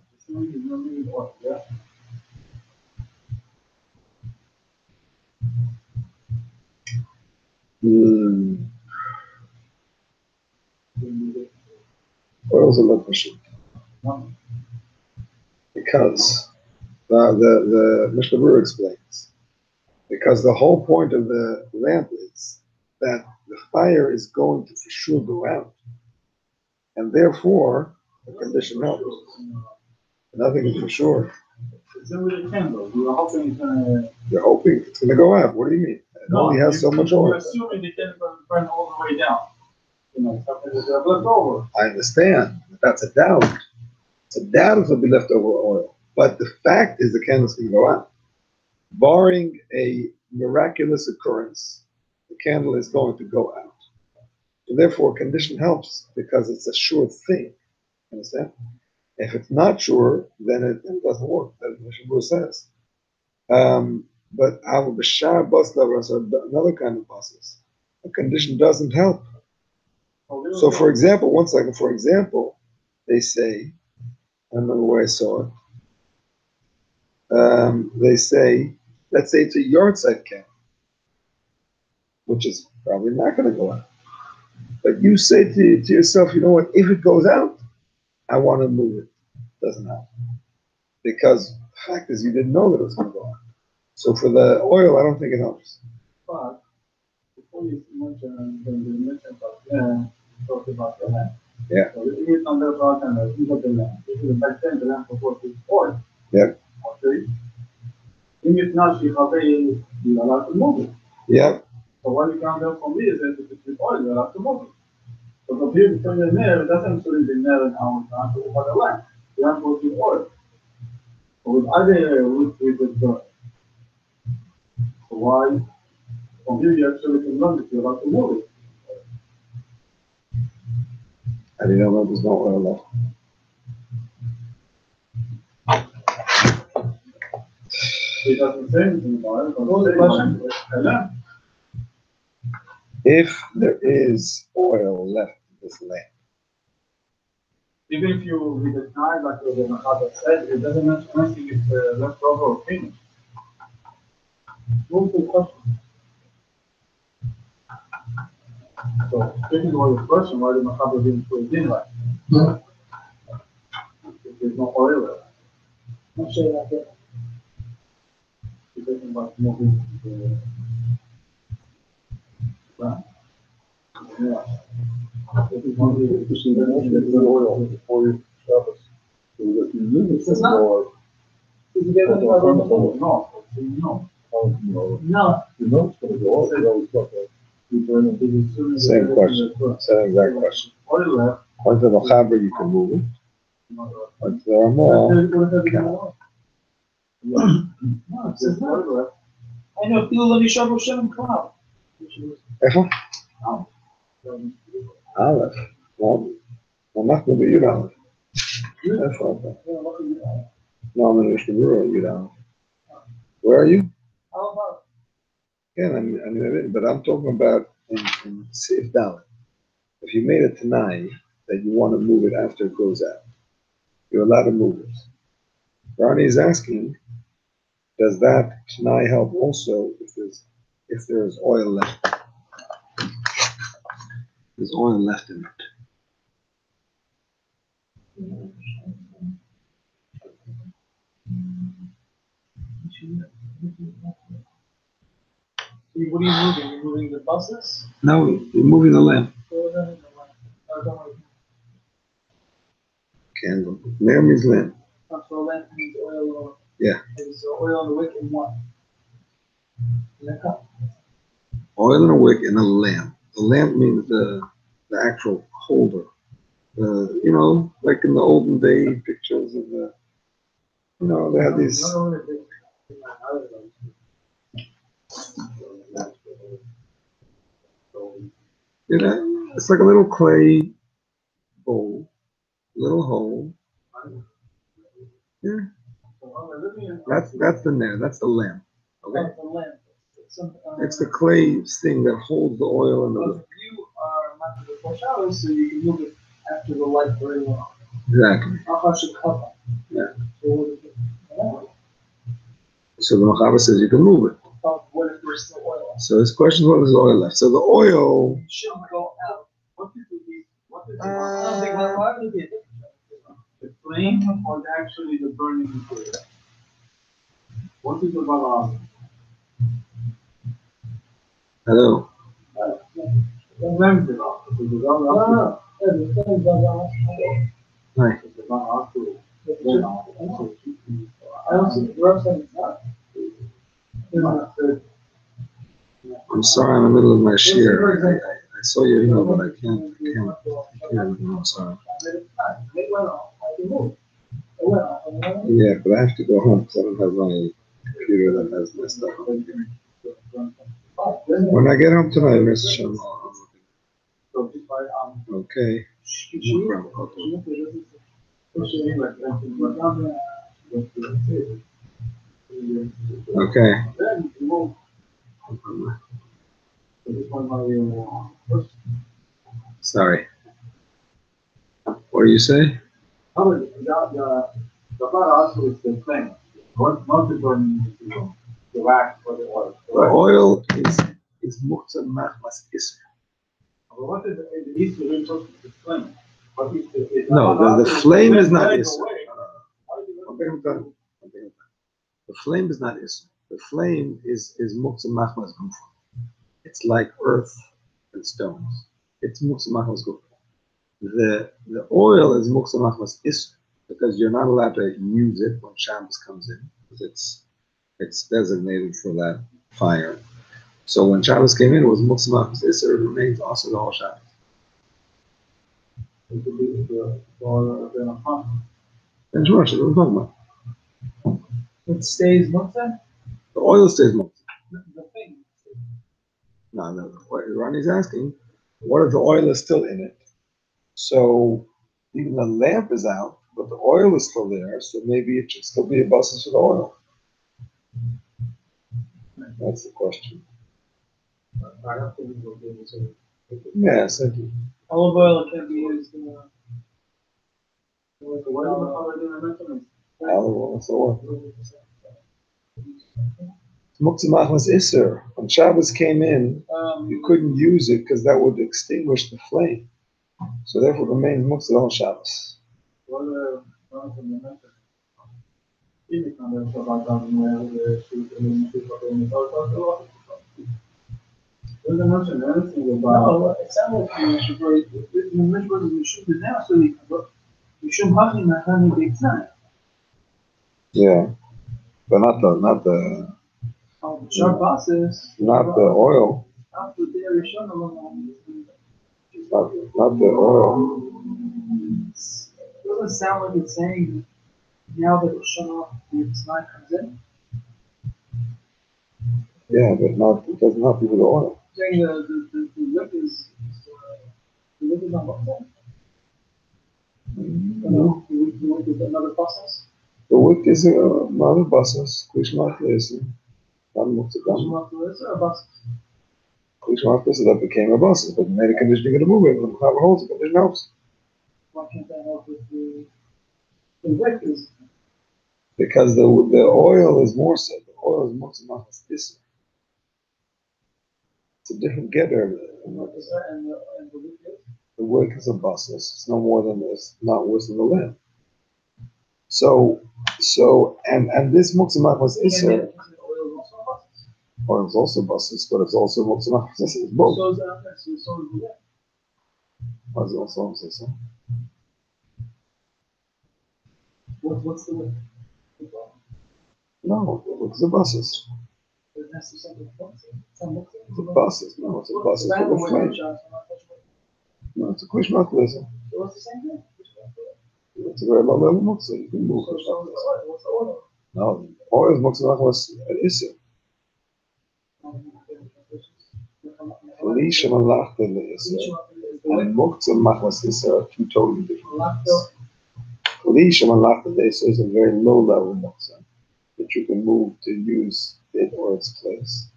Oil's a look machine. Because the Mishnah Berurah explains, because the whole point of the lamp is that the fire is going to for sure go out, and therefore the condition helps. Nothing is for sure. So with a candle, you're hoping it's gonna. You're hoping it's going to go out. What do you mean? It only has so much oil. You're assuming the candle will burn all the way down. You know, something that's left over. I understand. That's a doubt. It's a doubt if it'll be leftover oil. But the fact is the candle's going to go out. Barring a miraculous occurrence, the candle is going to go out. So therefore, condition helps because it's a sure thing. Understand? If it's not sure, then it doesn't work. That's what Mishnah Berurah says. But our b'shar bus lovers are another kind of buses. A condition doesn't help. So, for example, one second. For example, they say, I don't remember where I saw it. They say, let's say it's a yard side candle, which is probably not going to go out. But you say to yourself, you know what? If it goes out, I want to move it. Doesn't happen. Because the fact is you didn't know that it was going to go out. So for the oil, I don't think it helps. But before you mention about the lamp. Yeah. So if you talk about the lamp, this is back then the lamp before it's oil. Yeah. Okay. In it now, you are allowed to move it. Yeah. So when you come down from here, if it's with oil, you're allowed to move it. So the here between the nail, it doesn't show the nail and our time to the lamp. The lamp goes with oil. So with other with the so why from here you actually can run it, you're allowed to move it. I didn't know there's no oil left. It doesn't say anything about it. But the question is, lamp. If there is oil left in this lamp, Even if you with the time, like the Mechaber said, it doesn't mention anything if left over or finished. What's the question? So, taking away the question, why the Machaber didn't put it in right? If there's no oil there. I'm sure that there. You're talking about moving the ground. Yeah. If it's one of the- This is the oil before you Shabbos. So that you use it It's for not- oil. Did you get any other one? No, no. No. You know it's gonna go oil, you always got that. You burn it. Same question, same exact question. Oil left. According to the Chaber, you can move it. According to the Ramah, What if everything cannot. wrong? No, it There's says no. oil left. I know people only shovel Shem Cloud. איפה? א', אנחנו בי"א. איפה אתה? לא, אני יש לי ברור, י"א. Where are you? How about? כן, אני מבין, but I'm talking about in Sif Dalet. If you made a Tanai that you want to move it after it goes out, you're allowed to move it. Ronnie is asking, does that Tanai help also if there's oil left? There's oil left in it. What are you moving? You're moving the buses? No, you're moving the lamp. Candle. Lamp means lamp. So lamp means oil or? Yeah. So oil on the wick and what? In a cup. Oil in a wick and a lamp. The lamp means the actual holder. You know, like in the olden day pictures of the, you know, they had these. You know, it's like a little clay bowl, little hole. Yeah. That's the lamp. That's the lamp. Okay. The lamp. It's the clay thing that holds the oil in the wick. You are not before showers, so you can move it after the light very well. Exactly. Yeah. So the Machaber says you can move it. What if there's still oil? So his question is, what is the oil left? So the oil. It shouldn't go out. What is the I don't think why would it be a difference? the flame or actually the burning material? What is the balance? Hello. The flame is off. The balance. Yeah, the flame goes out. Hi. The balance to I don't see the gross and it's not. I'm sorry, I'm in the middle of my shear. I saw your email, but I can't. I'm sorry. Yeah, but I have to go home because I don't have my computer that has my stuff on here. When I get home tonight, Mr. Shem, okay. No problem. Okay. Sorry. What do you say? The balance is the flame. Not the burning material. The wax or the oil. The oil is Muktzah machmas isr. But what is the issue in terms of the flame? What is the No, the flame is not burning isr. away. The flame is not isr. The flame is Muktzah machmas gufa. It's like earth and stones. It's Muktzah machmas gufa. The oil is Muktzah machmas isr because you're not allowed to use it when Shabbos comes in because it's designated for that fire. So when Shabbos came in, it was Muktzah machmas isr. It remains also the whole Shabbos. It could be for the And George, what are we talking about? It stays Muktzah? The oil stays Muktzah. The thing. No. What Ronnie's asking, what if the oil is still in it? So even the lamp is out, but the oil is still there, so maybe it should still be a basis for the oil. That's the question. Yes, thank you. Olive oil can be used in Olive oil, that's the oil. Muktzah machmas iser. When Shabbos came in, you couldn't use it because that would extinguish the flame. So therefore, it remains muktzah on Shabbos. No, it sounds like you should write, the Mishra is Mishum now, so you can go, Mishum Hachim Nachani Beitzai. Yeah, but not the Shabbos is. not the oil, After the Rishon alone. not the oil. It doesn't sound like it's saying now that Rishon the Tzai comes in. Yeah, but not it doesn't have to do with the oil. Saying the wick is on what side? No, The wick is another process. the wick is another buses. Klishmat is not muktzah. Or a bus. Klishmat is that became a buses, but made a conditioning of the movement. The Chaver holds it, but there's no. Why can't that help with the wick is Because the oil is more so. The oil is muktzah machmas iser. It's a different getter. and the wick is? The wick is a buses. It's no more than this, not worse than the lamp. So and this muktzah machmas iser. Oil is also a bus. Oil is also buses, but it's also muktzah machmas iser. It's both. So is the wick. Oil is also iser. What's the wick? No, the wick is a buses. It has to be something fancy. It's not mixing. It's a buses. No, it's a buses for the flame. No, it's a klishmat iser. So what's the same thing? It's a very low level muktzah. You can move So klishmat iser. what's the oil? No, oil is muktzah machmas iser. Lisha malachta iser and muktzah machmas iser are two totally different things. Lisha malachta iser is a very low level muktzah that you can move to use it or its place.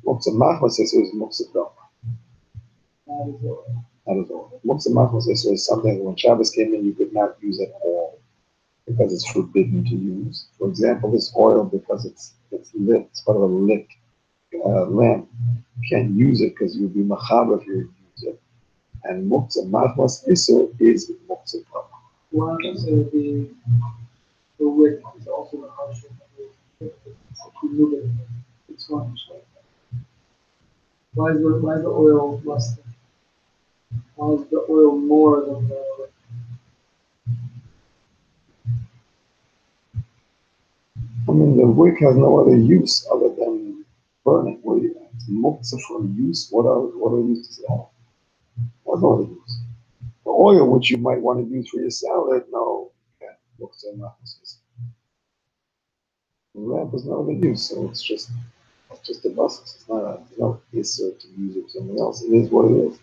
Muktzah machmas iser is muktzah dom. That is all. Muktzah machmas iser is something that when Shabbos came in you could not use at all because it's forbidden to use. For example, this oil because it's lit. It's part of a lit lamp. You can't use it because you would be machaber if you would use it. And muktzah machmas iser is muktzah dom. Why don't you say the wick is also the harsh remove it? It's one. Why is the oil less than? Why is the oil more than the wick? I mean, the wick has no other use other than burning. What do you think? It's muktzah for use. What are use to sell? What's no other use? The oil, which you might want to use for your salad, no. Okay. Muktzah machmas iser. The lamp is no other use, so it's just a buses. It's not no iser to use it for something else. It is what it is.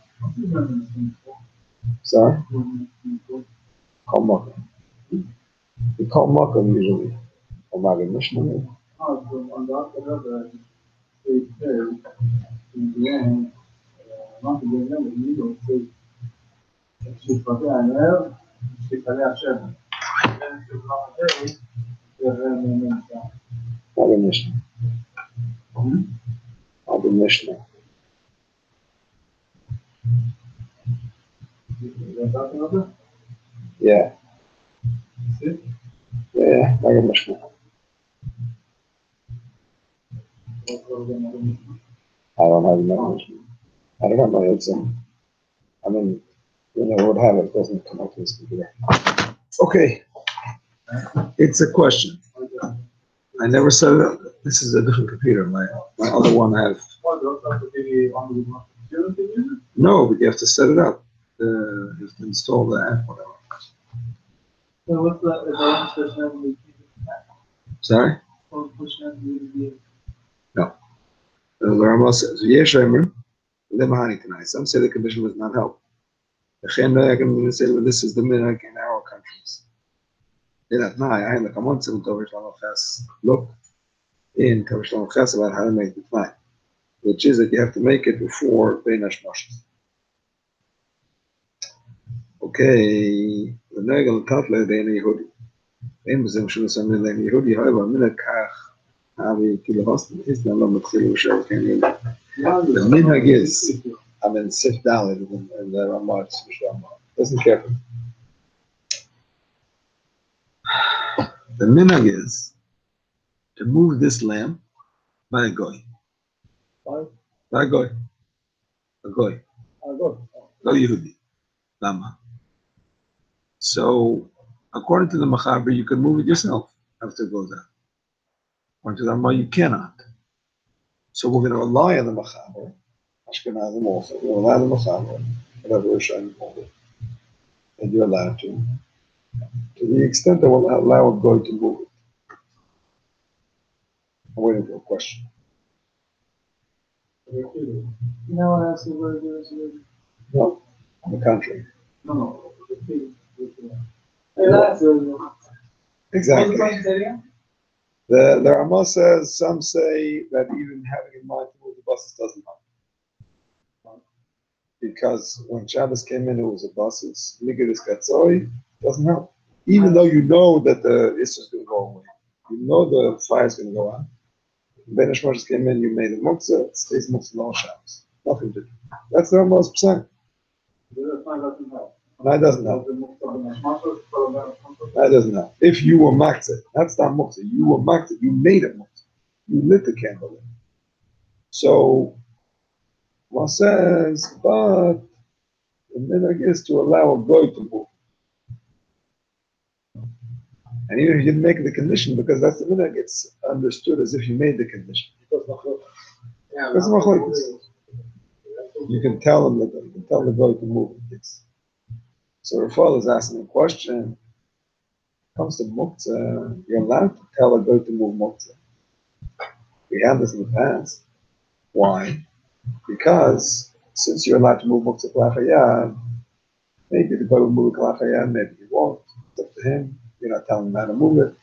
Sorry? Call makam. We call makam usually. Or magad mishnah. On the other they say, in the end, not to get them, you don't say, שתפתח הערב, שתקלע השבע. Magad mishnah. Magad mishnah. Yeah. Yeah, magad mishnah. I don't have magad mishnah. I don't know. It's I mean, I would have it. It doesn't come up to this computer. Okay. It's a question. I never set it up. This is a different computer. My other one has. No, but you have to set it up. You have to install the app, whatever. So what's the personality? Sorry? Or personality? No. The Rambam says, "Yesh Omer lemahani tonight." Some say the condition was not help. The Chenna, I'm going to say, well, this is the minhag in our countries. Look in Kavashlam Ches about how to make the tonight, which is that you have to make it before Bein Hashmoshes. Okay, the Negel Kafle Bein Yehudi. Bein Bezim Shul Samil Bein Yehudi. However, minhag kach The minhag is, I'm in Sif Dalit and the Ramah doesn't care. The minhag is to move this lamp by a goy. By a goy. A goy. No Yehudi. Lama. So, according to the Machaber, you can move it yourself after it goes out. According to the Ramah, you cannot. So we're going to rely on the Machaber. Ashkenazim also. We're going to rely on the Machaber. Whatever we're trying to move it. And you're allowed to. To the extent that we'll allow a goy to move it. I'm waiting for a question. No one else is going to do this. No, on the contrary. No. Exactly. The Ramah says, some say that even having in mind to move the buses doesn't help. Because when Shabbos came in, it was a buses. Migidus Katzoi doesn't help. Even though you know that the issue is going to go away. You know the fire is going to go on. Ben Ishmael came in, you made a Muktzah, it stays Muktzah all Shabbos. Nothing to do. That's the Ramah's percent. That doesn't help. That doesn't help. If you were Muktzah, that's not Muktzah. You were Muktzah. You made a Muktzah. You lit the candle in. So, one says, but the minhag is to allow a goy to move. And even if you didn't make the condition, because that's the minhag, it's understood as if you made the condition. Because you can tell them that you can tell the goy to move it. Yes. So Rafal is asking a question. When it comes to Muktzah, you're allowed to tell a goy to move Muktzah. We had this in the past. Why? Because since you're allowed to move Muktzah Kalachayad, maybe the goy will move Kalachayad, maybe he won't. It's up to him. You're not telling him how to move it.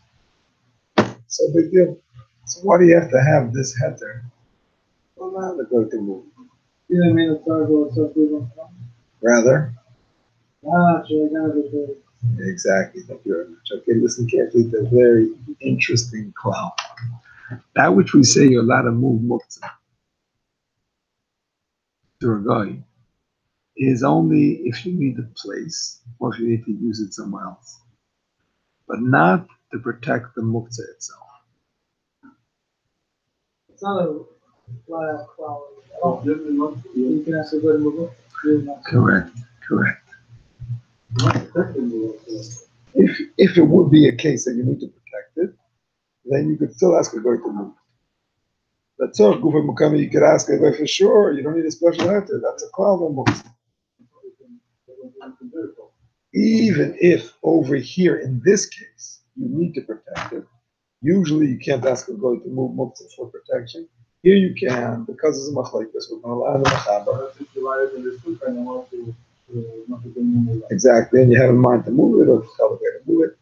So big deal. So why do you have to have this header? Well, now the goy to move. You know what I mean? Rather. Sure. Exactly. Thank you very much. Okay, listen carefully to a very interesting cloud. That which we say you're allowed to move Muktzah to a goy is only if you need a place or if you need to use it somewhere else, but not to protect the Muktzah itself. It's not a flat out quality. You can actually go to move it. Correct. If it would be a case that you need to protect it, then you could still ask a goy to move it. That's all. You could ask a goy for sure. You don't need a special heter. That's a cloud on Muktzah. Even if over here in this case you need to protect it, usually you can't ask a goy to move Muktzah for protection. Here you can, because it's a machlekes, we're going to allow the machaber. Exactly, and you have in mind to move it or to tell the guy to move it.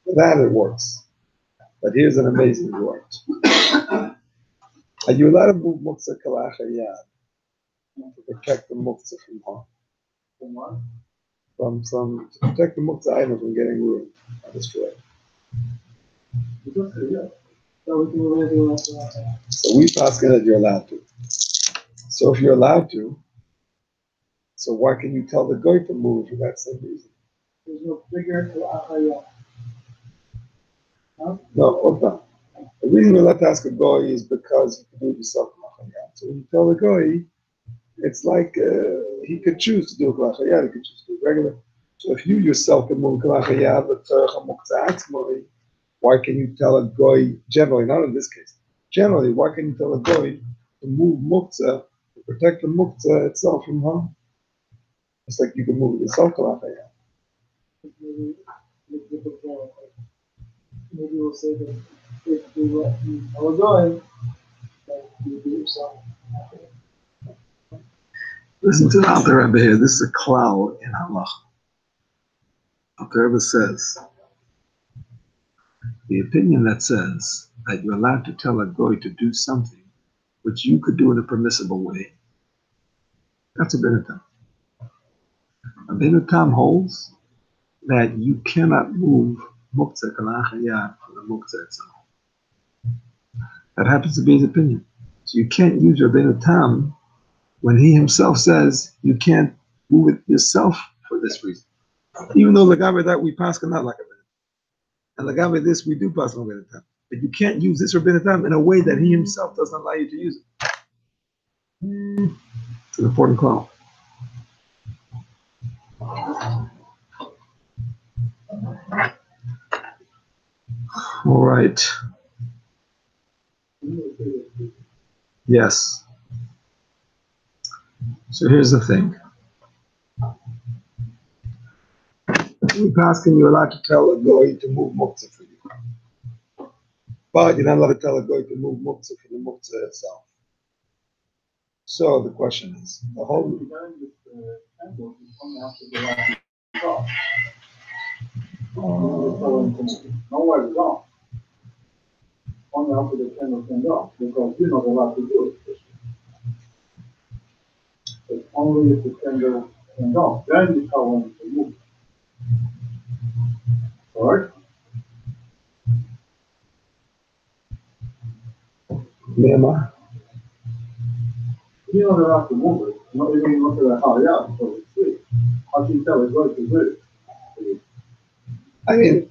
For that it works. But here's an amazing word. Are you allowed to move Muktzah Kalachayad to protect the Muktzah from harm? From what? From to protect the Muktzah item from getting ruined or destroyed. So we pass that you're allowed to. So if you're allowed to, so why can you tell the goy to move for that same reason? There's no bigger to Achayah. No, hold on. The reason we're allowed to ask a goy is because you can do it yourself. So when you tell the goy, it's like he could choose to do a Kalachayad, he could choose to do regular. So if you yourself can move Kalachayad, why can you tell a goy, generally, not in this case, generally, why can you tell a goy to move Muktzah, to protect the Muktzah itself from harm? It's like you can move it yourself, Kalachayad. Maybe we'll say that if we let you know a goy, that you do yourself. Listen to the Alter Rebbe here. This is a klal in Halach. Alter Rebbe says, the opinion that says that you're allowed to tell a goy to do something which you could do in a permissible way, that's a Bein Tam. A Bein Tam holds that you cannot move Muktzah Kalachayad for the Muktzah itself. That happens to be his opinion. So you can't use Rabbeinu Tam when he himself says you can't move it yourself for this reason. Even though Lagabe that we pass not like a and Lagabe this we do pass Rabbeinu Tam. But you can't use this Rabbeinu Tam in a way that he himself doesn't allow you to use it. It's an important call. All right. Yes. So here's the thing. We asking you're allowed to tell a goy to move Muktzah for you. But you're not allowed to tell a goy to move Muktzah for the Muktzah itself. So the question is, the whole nowhere is gone. Only after the candle can go, because you're not allowed to do it. It's only if the candle can go, then the column can move. Correct? Myanmar. You're not allowed to move it. Not even look at the hurry up because it's sweet. How can you tell it's going to do it? I mean,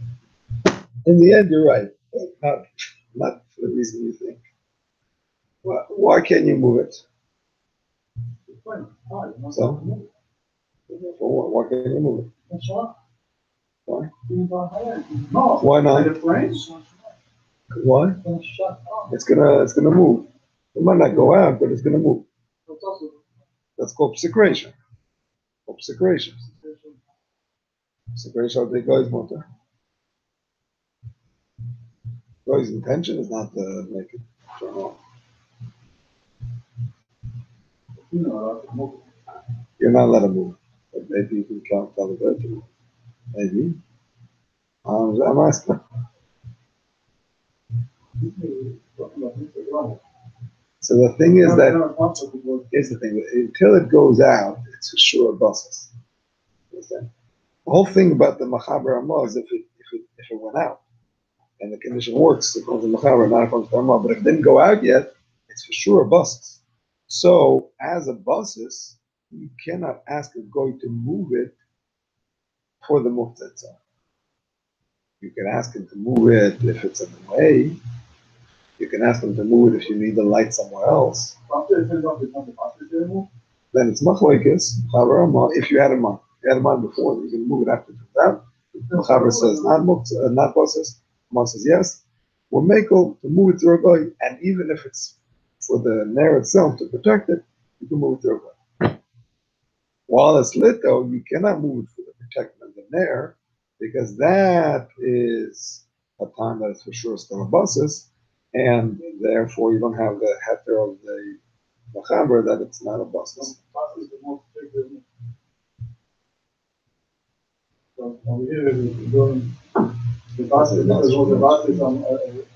in the end, you're right, but not for the reason you think. Why can't you move it? It's fine. Fine. You're not So? allowed to move it. Why can't you move it? That's right. Why? No. Why not? The frames? Why? It's gonna shut off. It's gonna move. It might not go out, but it's gonna move. It's also That's called psicration. Psicration. Psicration of the guy's motor. Guy's intention is not to make it turn on. You're not allowed to move it. You're not allowed to move. But maybe you can count on the bird to move. Maybe. I'm asking. So the thing is that, here's the thing, until it goes out, it's for sure buses. Understand? The whole thing about the Machaber Amma is if it went out and the condition works, it comes to Machaber, not according to Amma. But if it didn't go out yet, it's for sure buses. So as a buses, you cannot ask a goy to move it for the Muktzah itself. You can ask him to move it if it's in the way. You can ask him to move it if you need the light somewhere else. Then it's machlokes, Chaver Amma, if you had in mind. If you had in mind before, you're going to move it after it comes out. The Chaver says not Muktzah, not buses. Amma says yes. We're makel to move it to a goy, and even if it's for the nair itself to protect it, you can move it to a goy. While it's lit, though, you cannot move it for the protection of the nair, because that is a time that it's for sure still a buses, and therefore you don't have the heter of the Machaber that it's not a buses.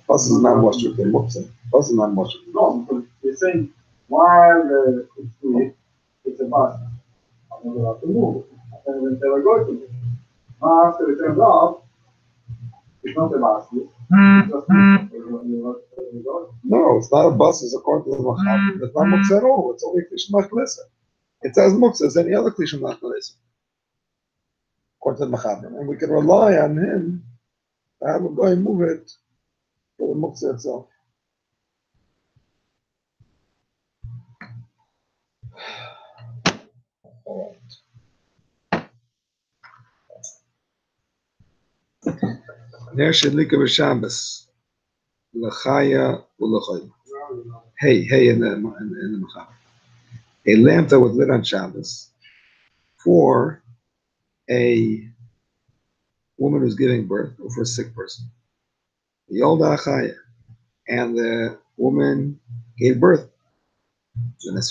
Bus is not much with the Muktzah. Bus is not much. No, because you're saying while it's free, it's a bus. I'm not allowed to move. And when they were going to move. Now after it turns off, it's not a bus. It's just No, it's not a bus. It's according to the Machaber. It's not Muktzah at all. It's only Klishim Machlesa. It's as Muktzah as any other Klishim Machlesa. According to the Machaber. And we can rely on him to have him go and move it for the Muktzah itself. All right. Ner shedlika b'Shabbos l'chaya u'l'choyim. Hey, in the Machaber. A lamp that was lit on Shabbos for a woman who's giving birth or for a sick person. Yolda achaya, and the woman gave birth. And the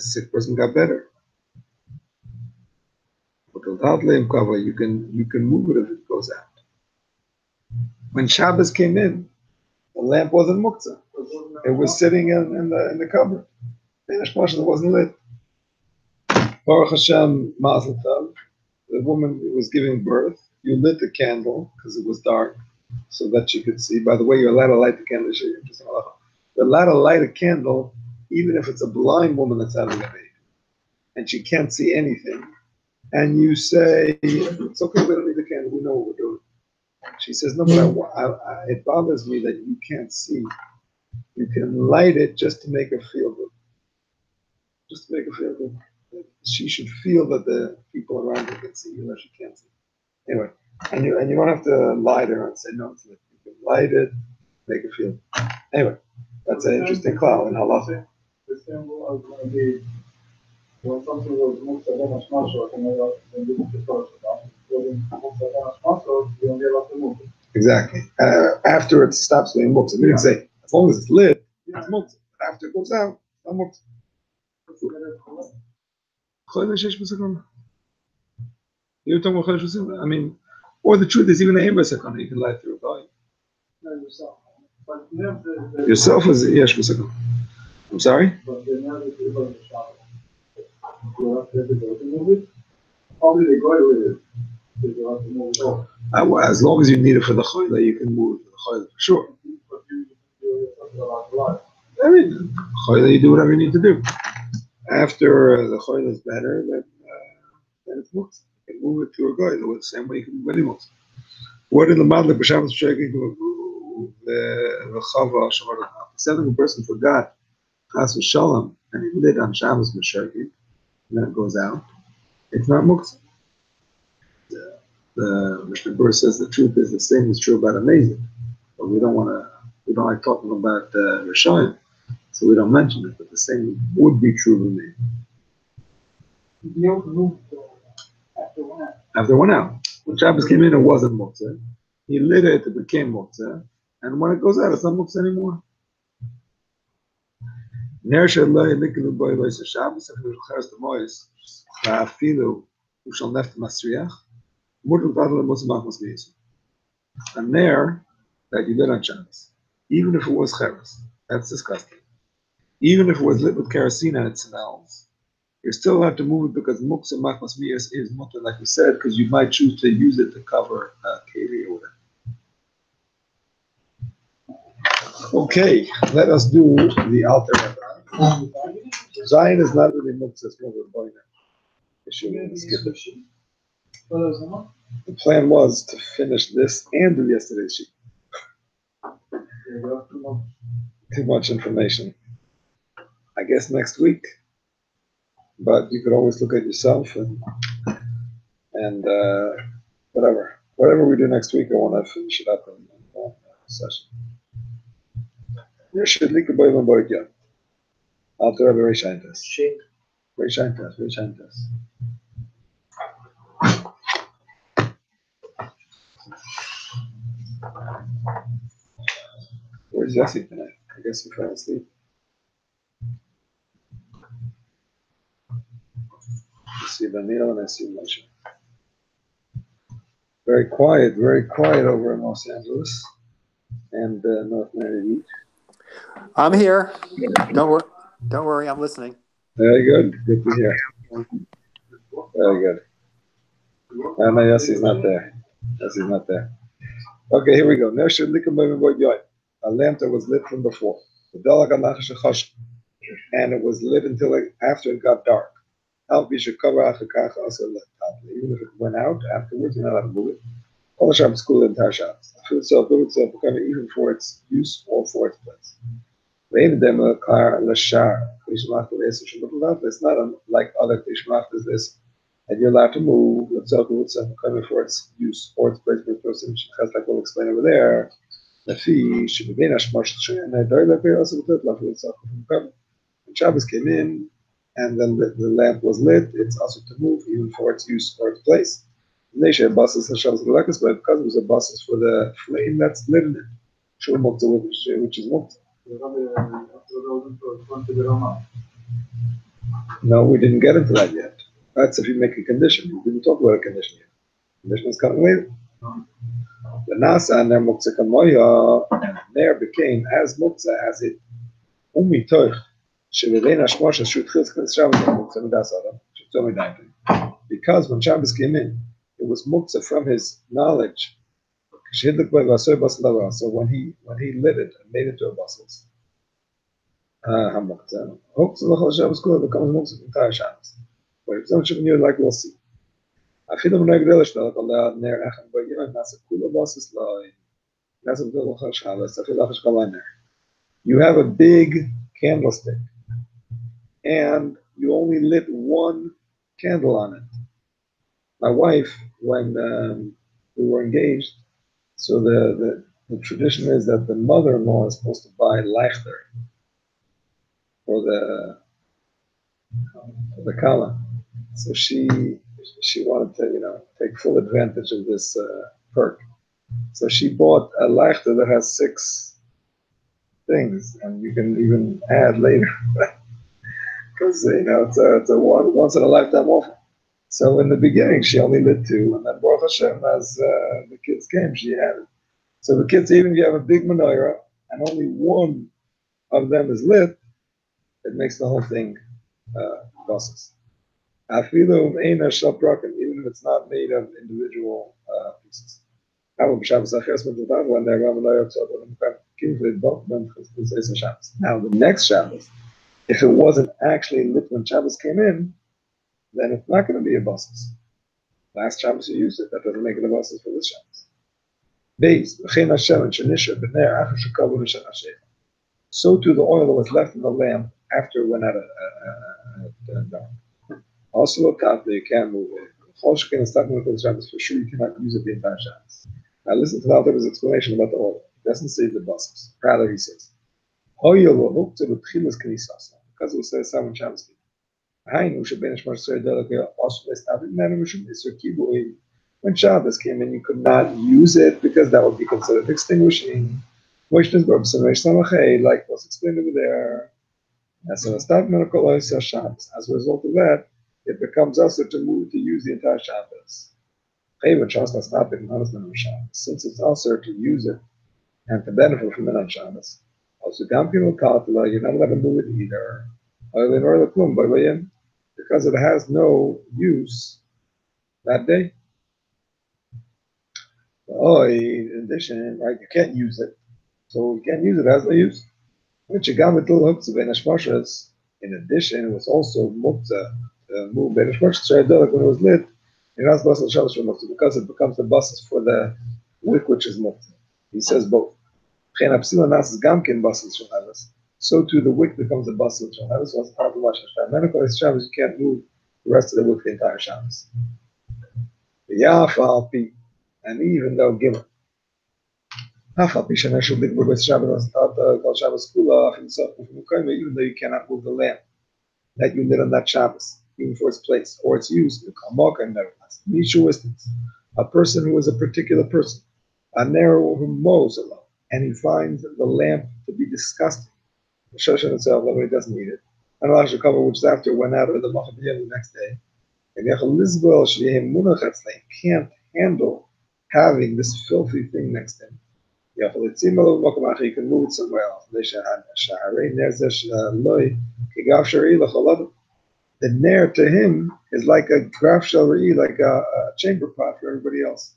sick person got better. You can move it if it goes out. When Shabbos came in, the lamp wasn't Muktzah. It was sitting in the cupboard. It wasn't lit. Baruch Hashem, Mazel Tov. The woman was giving birth. You lit the candle because it was dark. so that she could see. By the way, you're allowed to light the candle. You're allowed to light a candle even if it's a blind woman that's having a baby and she can't see anything. And you say, it's okay, we don't need the candle, we know what we're doing. She says, no, but it bothers me that you can't see. You can light it just to make her feel good. Just to make her feel good. She should feel that the people around her can see, even though she can't see. Anyway, and you don't have to lie to her and say, no, it's like you can light it, make her feel. Anyway, that's an interesting cloud in halacha. The symbol is going to be when something was Muktzah ben Hashmashot, and then you move the first one. When Muktzah ben Hashmashot, you don't get off the move. Exactly. After it stops being muktzah. We didn't say, as long as it's lit, it's muktzah. After it goes out, it's not muktzah. You're talking about Chodesh Hashanah? I mean, or the truth is, even the Eber Sakana, you can light through a guy. No, yourself. But you have the Yourself is Yesh Sakana. I'm sorry? But they're not the people in the shop. You have to go to move it. Probably they go with it. You have to move it over. As long as you need it for the Choyle, you can move it for the Choyle, for sure. But you do something about the life. I mean, Choyle, you do whatever you need to do. After the Choyle is better, then it's muktzah. You can move it to a guy the same way you can move any muktzah. What in the Madlik B'Shabbos Shaking the Chava Shabbat? Said if a person forgot Chas v'Shalom and he did on Shabbos B'Shaking, and then it goes out, it's not muktzah. The Mishnah Berurah says the truth is the same is true about amazing, but we don't like talking about Rishayim, so we don't mention it. But the same would be true of me. You moved after 1 hour. After 1 hour, when Shabbos came in, it wasn't muktzah. He lit it, it became muktzah, and when it goes out, it's not muktzah anymore. Ner sheloi nikelu boi lois Shabbos if it was the mois la'afilu u'shal neft masriach mutal tadal le'musam machmas meisu. And there that you lit on Shabbos, even if it was cheres, that's disgusting. Even if it was lit with kerosene and it smells, you're still allowed to move it because muktzah machmas meisu is mutal, like we said, because you might choose to use it to cover keli or whatever. Okay, let us do the Alter Rebbe. Zion is not really muktzah, it's more of a boiner issue. We're gonna skip it. The plan was to finish this and do yesterday's sheet. Too much information. I guess next week, but you could always look at yourself and whatever we do next week, I want to finish it up in one session. You should link a boy one boy again. Alter Rebbe Reish Ayin Tes. Reish Ayin Tes, Reish Ayin Tes. Where's Yossi tonight? I guess he fell asleep. I see Daniel and I see Moshe. Very quiet over in Los Angeles and North Miami Beach. I'm here. Don't worry. I'm listening. Very good. Good to hear. Very good. No, Yossi's not there. Yossi's not there. Okay, here we go. A lamp that was lit from before. And it was lit until after it got dark. Even if it went out afterwards, you're not allowed to move it. All the Shabbos school entire Shabbos. Even for its use or for its place. It's not like other Tishmachas this, and you're allowed to move for its use or its place. Like we'll explain over there. When Shabbos came in, and then the lamp was lit, it's also to move even for its use or its place. Because it was a basis for the flame that's lit in it, which is muktzah. No, we didn't get into that yet. That's if you make a condition. We didn't talk about a condition yet. Condition is coming later. The Nasa and their Muktzah Kamoya, and there became as Muktzah as it Umitoich. Because when Shabbos came in, it was Muktzah from his knowledge. So when he lit it and made it to a Brussels, Muktzah becomes Muktzah the entire Shabbos. But if someone should be like we'll see. I feel I'm not going to tell Allah near Echem, but you know, that's a cool Brussels line. That's a good Shabbos. I feel like it's going there. You have a big candlestick, and you only lit one candle on it. My wife, when we were engaged, so the tradition is that the mother-in-law is supposed to buy leichter for the kala. So she wanted to take full advantage of this perk. So she bought a leichter that has 6 things, and you can even add later because it's a once in a lifetime offer. So in the beginning she only lit 2, and then Baruch Hashem, as the kids came, she added. So the kids, even if you have a big menorah and only one of them is lit, it makes the whole thing process. Even if it's not made of individual pieces. Now the next Shabbos, if it wasn't actually lit when Shabbos came in, then it's not going to be a buses. Last Shabbos you used it, that doesn't make it a buses for this Shabbos. So too the oil that was left in the lamp after it went out of dark. Also look out there, you can't move it. For sure you cannot use it the entire Shabbos. Now listen to the Altar's explanation about the oil. He doesn't say the buses. Rather he says, because it was said Siman Shabbos. When Shabbos came in, you could not use it because that would be considered extinguishing. Like was explained over there. As a result of that, it becomes also to use the entire Shabbos. Since it's also to use it and to benefit from it on Shabbos. Also, you're not allowed to move it either. Because it has no use that day. In addition, right, you can't use it. So you can't use it, it has no use. In addition, it was also Muktzah, when it was lit, because it becomes the buses for the wick, which is Muktzah. He says both. So too the wick becomes a bus of Shabbos. So it's part of Rosh Hashanah. Shabbos, you can't move the rest of the wick the entire Shabbos. And even though given, even though you cannot move the lamp that you lit on that Shabbos, even for its place or its use, a person who is a particular person, a narrow who mows alone, and he finds the lamp to be disgusting. The Shoshan itself, nobody doesn't need it. And Allah cover, which is after went out of the Machabiyah the next day. And he can't handle having this filthy thing next to him. You can move it somewhere else. The nair to him is like a graf shalri, like a chamber pot for everybody else.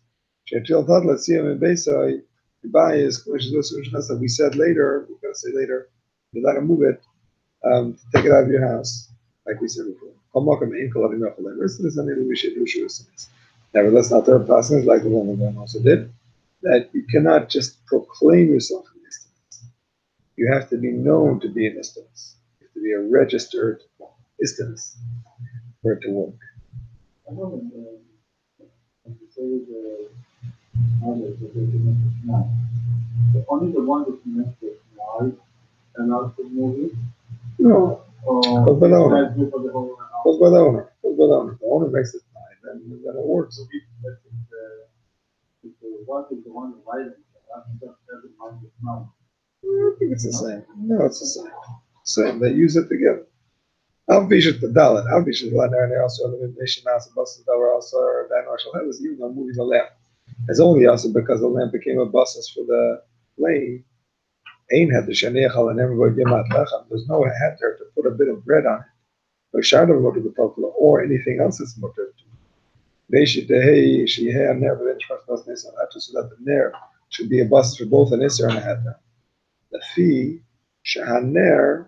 Let's see him in Beisai. That we said later, we're going to say later, you let him move it, take it out of your house, like we said before. Nevertheless, not their passing, like the one that also did, that you cannot just proclaim yourself in istinus. You have to be known to be an istinus. You have to be a registered istinus for it to work. I know only the one that connected now and also move it. No. Goes by the owner. Goes by the owner. The owner makes it fine, and then it works. What is the one lighting? I think it's the same. No, it's the same. Same. They use it together. Albishit the Dalit. Albishit the Lanar also the nation as a buses that were also Dan Marshall was even on moving the lamp. It's only also because the lamp became a buses for the lane. Ain had the Shaniachal and everybody Yamat Lacham. There's no head there to put a bit of bread on it. Or Shardam go to the Tokla or anything else that's mutter. She had never so that the ner should be a bus for both an Isser and a Heter. The fee shahaner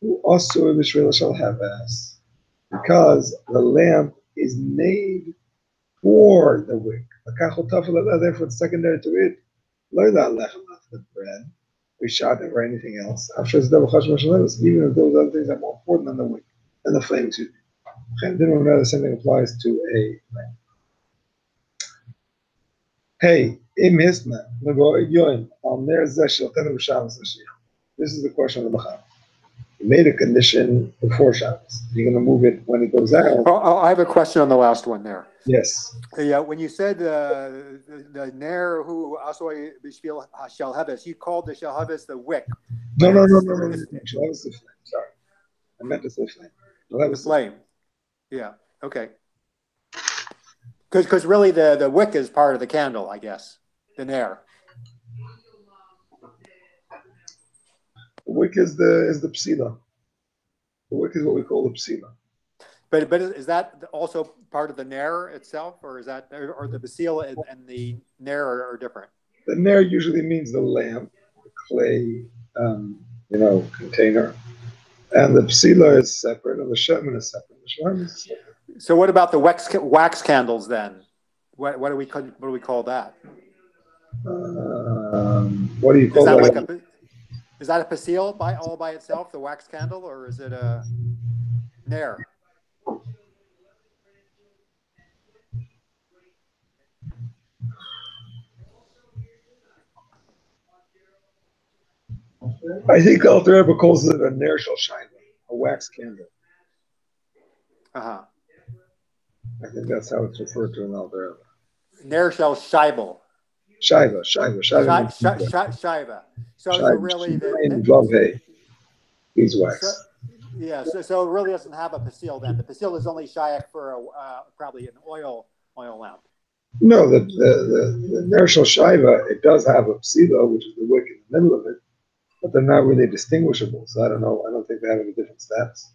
who also in Israel shall have as because the lamp is made for the wick. Therefore, it's secondary to it. The bread, we shot it or anything else. Even if those other things are more important than the wick and the flames. The same thing applies to a lamp. Hey, this is the question of the Machal. He made a condition before Shabbos. You're going to move it when it goes out. Oh, I have a question on the last one there. Yes. Yeah, when you said the ner who also bishvil SHabbos, you called the SHabbos the wick. No. Shalhavas is the flame. Sorry, I meant to say flame. The flame. Yeah. Okay. Because really the wick is part of the candle, I guess. The ner. The wick is the psila. The wick is what we call the psila. But is that also part of the ner itself, or is that or the basil and the ner are different? The ner usually means the lamp, the clay, container, and the psila is separate, and the shemen is separate. The shemen is separate. So what about the wax candles then? What do we call that? What do you call that? Is that a pasil all by itself, the wax candle, or is it a ner? I think Alter Rebbe calls it a ner shel shayla, a wax candle. Uh-huh. I think that's how it's referred to in Alter Rebbe. Ner shel shaibel. Shaiva. Shaiva. So really beeswax. So it really doesn't have a pasil then. The pasil is only shayak for probably an oil lamp. No, the ner shel shaiva, it does have a psila, which is the wick in the middle of it, but they're not really distinguishable. So I don't know. I don't think they have any different status.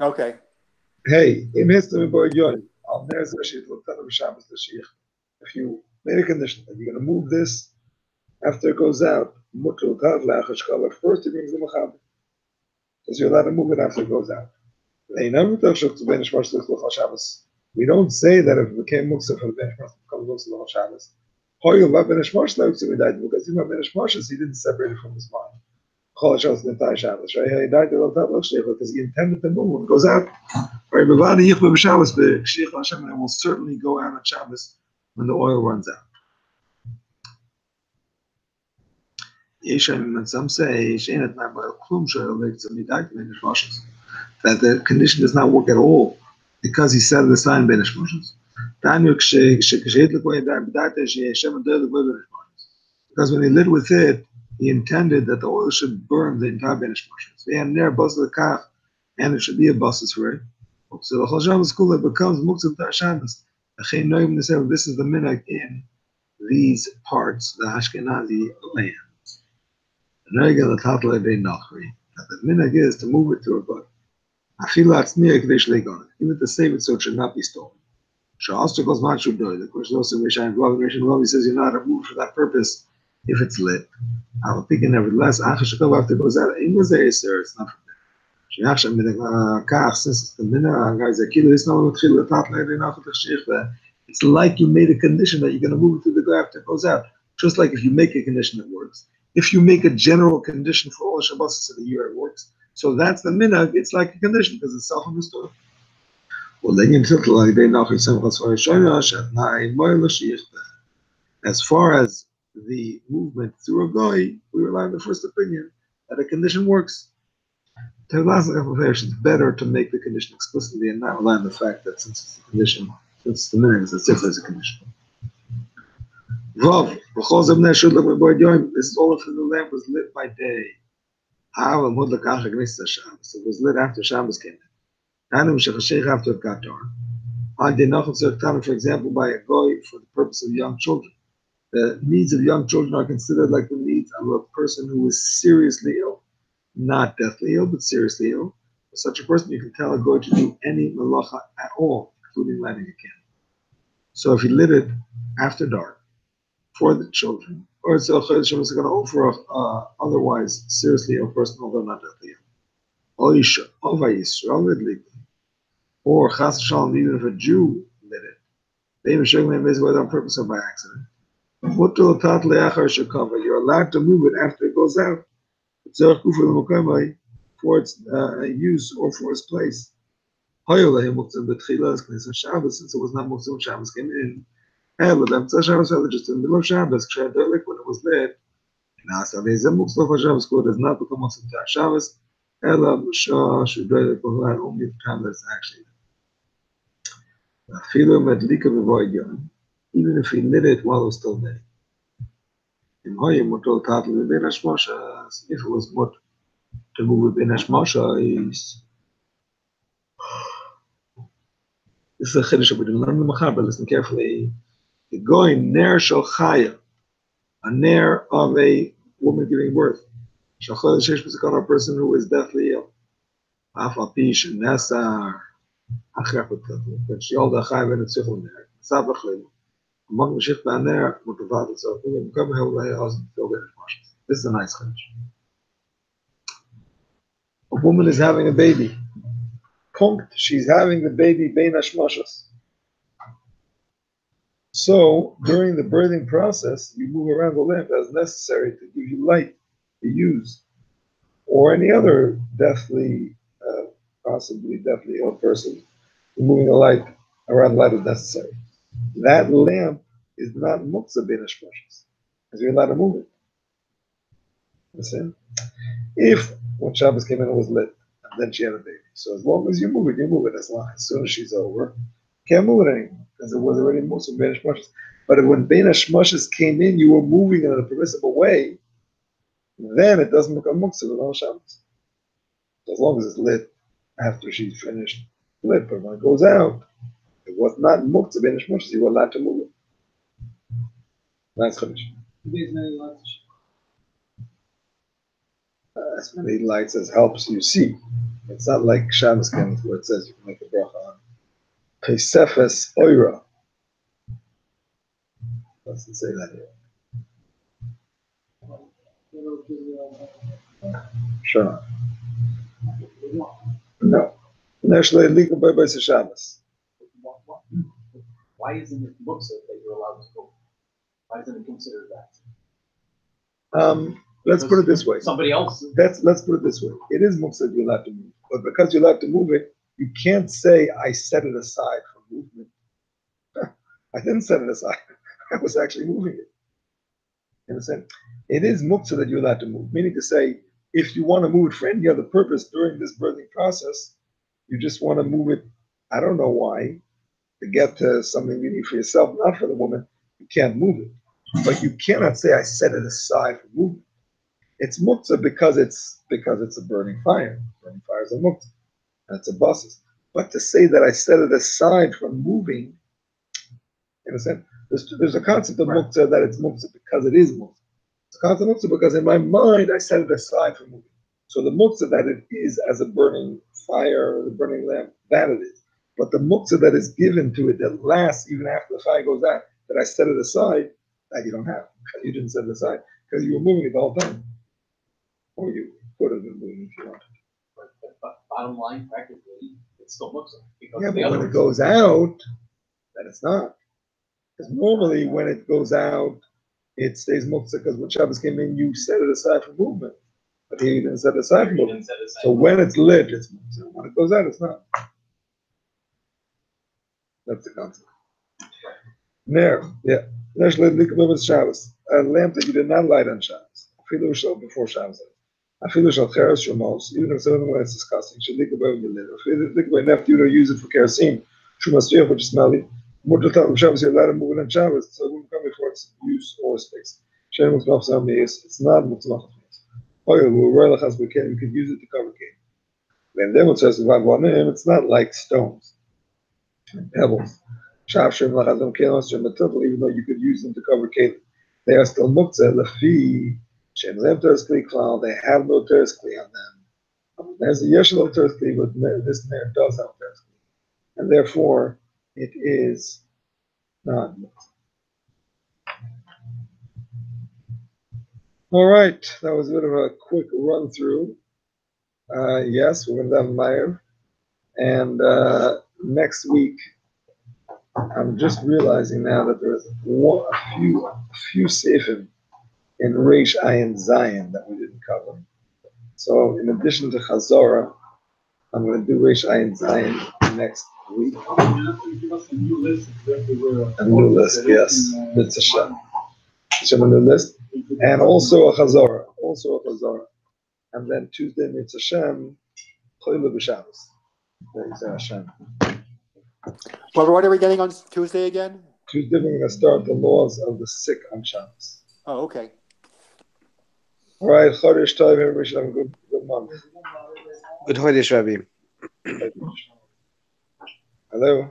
Okay. Hey, if you made a condition that you're going to move this after it goes out, first he brings the machaber. Because you're allowed to move it after it goes out. We don't say that if it became Muktzah for the Benish Moshe, it becomes Muktzah for Shabbos. Because he didn't separate it from his mind. Right? He died because he intended to move when it goes out. Right? And it will certainly go out on Shabbos when the oil runs out. Some say that the condition does not work at all because he set it aside in Benish Moshe. Because when he lit with it, he intended that the oil should burn the entire Benish Moshe. So he had near bus of the kaf, and it should be a buses for it. So the Chol Shabbos school it becomes Muktzah Shabbos. This is the minhag in these parts, the Ashkenazi lands. That the minhag is to move it to a bud. Even to save it so it should not be stolen. The question also he says you're not removed for that purpose if it's lit. I will think nevertheless, after it goes out, it's not forbidden. Since it's the minhag, it's like you made a condition that you're going to move it to the go after it goes out. Just like if you make a condition, it works. If you make a general condition for all the Shabbos of the year, it works. So that's the minhag. It's like a condition because it's self-understood. As far as the movement through a goy, we rely on the first opinion that a condition works. It's better to make the condition explicitly and not rely on the fact that since it's a condition, since the minhag is as if there's a condition. This is all if the lamp was lit by day. So it was lit after Shabbos came in. After it got dark. For example, by a goy for the purpose of young children. The needs of young children are considered like the needs of a person who is seriously ill. Not deathly ill, but seriously ill. Such a person, you can tell a goy to do any malacha at all, including lighting a candle. So if he lit it after dark for the children, or it's going to offer otherwise seriously a person, although not at the end. Or chas shalom, even if a Jew lit it, they whether on purpose or by accident. You're allowed to move it after it goes out for its use or for its place. Since it was not Muktzah when Shabbos came in, just in the middle of Shabbos, when it was lit, it does not become Muktzah to Shabbos, only the time that it's actually even if he lit it while it was still day. If it was mut to move it in Hashmosha, this is a chiddush we didn't learn the Machaber. Listen carefully. The going ner shel chaya, a ner of a woman giving birth. Shachol shesh b'zikon, a person who is deathly ill. Afal pish and nesar achrepet katu. But she all the chayv and tzichl ner. Sabachlim. Among the shift and ner mutavat itself. This is a nice chiddush. A woman is having a baby. Punkt, she's having the baby bein hashmashas. So during the birthing process, you move around the lamp as necessary to give you light to use, or any other possibly deathly ill person, moving a light around the light is necessary. That lamp is not Muktzah bein hashmashas, because you're allowed to move it. Listen, if when Shabbos came in it was lit, and then she had a baby. So as long as you move it as long as soon as she's over, can't move it anymore because it was already Muktzah bein hashmashas. But when bein hashmashas came in, you were moving in a permissible way. Then it doesn't become Muktzah without Shabbos. So as long as it's lit after she's finished lit, but when it goes out, it was not Muktzah bein hashmashas. You were allowed to move it. Nice chiddush. As many lights as helps you see. It's not like Shabbos candles where it says you can make a bracha on Pesefes Oira. Doesn't say that here. Sure. No. Neshle legal by Shabbos. Why isn't it Muktzah that you're allowed to go? Why isn't it considered that? Let's put it this way. Somebody else. Let's put it this way. It is Muktzah you're allowed to move. But because you're allowed to move it, you can't say, I set it aside for movement. I didn't set it aside. I was actually moving it. You understand? It is Muktzah that you're allowed to move. Meaning to say, if you want to move it for any other purpose during this birthing process, you just want to move it, I don't know why, to get to something you need for yourself, not for the woman, you can't move it. But you cannot say, I set it aside for movement. It's Muktzah because it's a burning fire. Burning fire is a Muktzah. That's a basis. But to say that I set it aside from moving, in a sense, there's a concept of Muktzah that it's Muktzah because it is Muktzah. It's a concept of Muktzah because in my mind I set it aside from moving. So the Muktzah that it is as a burning fire or the burning lamp, that it is. But the Muktzah that is given to it that lasts even after the fire goes out, that I set it aside, that you don't have. You didn't set it aside because you were moving it the whole time. Or you could have been moving if you wanted. But bottom line, practically, it's still Muktzah. Yeah, but when it goes out, then it's not. Because normally when it goes out, it stays Muktzah because when Shabbos came in, you set it aside for movement. But here you didn't set it aside for movement. So when it's lit, it's Muktzah. When it goes out, it's not. That's the concept. Ner, yeah. Ner Shabbos. A lamp that you did not light on Shabbos. Before Shabbos. Even if someone when it's disgusting, should think about when you lit. If think about enough, you don't use it for kerosene. Shumastriyah, which is smelly. Mutter Shabbos, you're allowed to move it on Shabbos, so it won't come before its use or space. It's not Muktzah. You can use it to cover cake. Then it says it's not like stones and pebbles. Even though you could use them to cover cake, they are still Muktzah. They have no teres kli on them. There's a Yeshua Thursday, but this Ner does have Thursday. And therefore, it is not. All right, that was a bit of a quick run through. Yes, we're going to have Meir. And next week, I'm just realizing now that there's a few seifim in Reish Ayin Zayin that we didn't cover. So in addition to Chazorah, I'm going to do Reish Ayin Zayin next week. Give us a new list exactly where. A new list, yes. It's a Shem. A new list. And also a Chazorah. And then Tuesday, it's a Shem, Choyle b'Shabbos. There's a Shem. Well, what are we getting on Tuesday again? Tuesday, we're going to start the laws of the sick on Shabbos. Oh, okay. All right, Chodesh Tov, everybody should have a good month. Good Chodesh, Rabbi. Hello.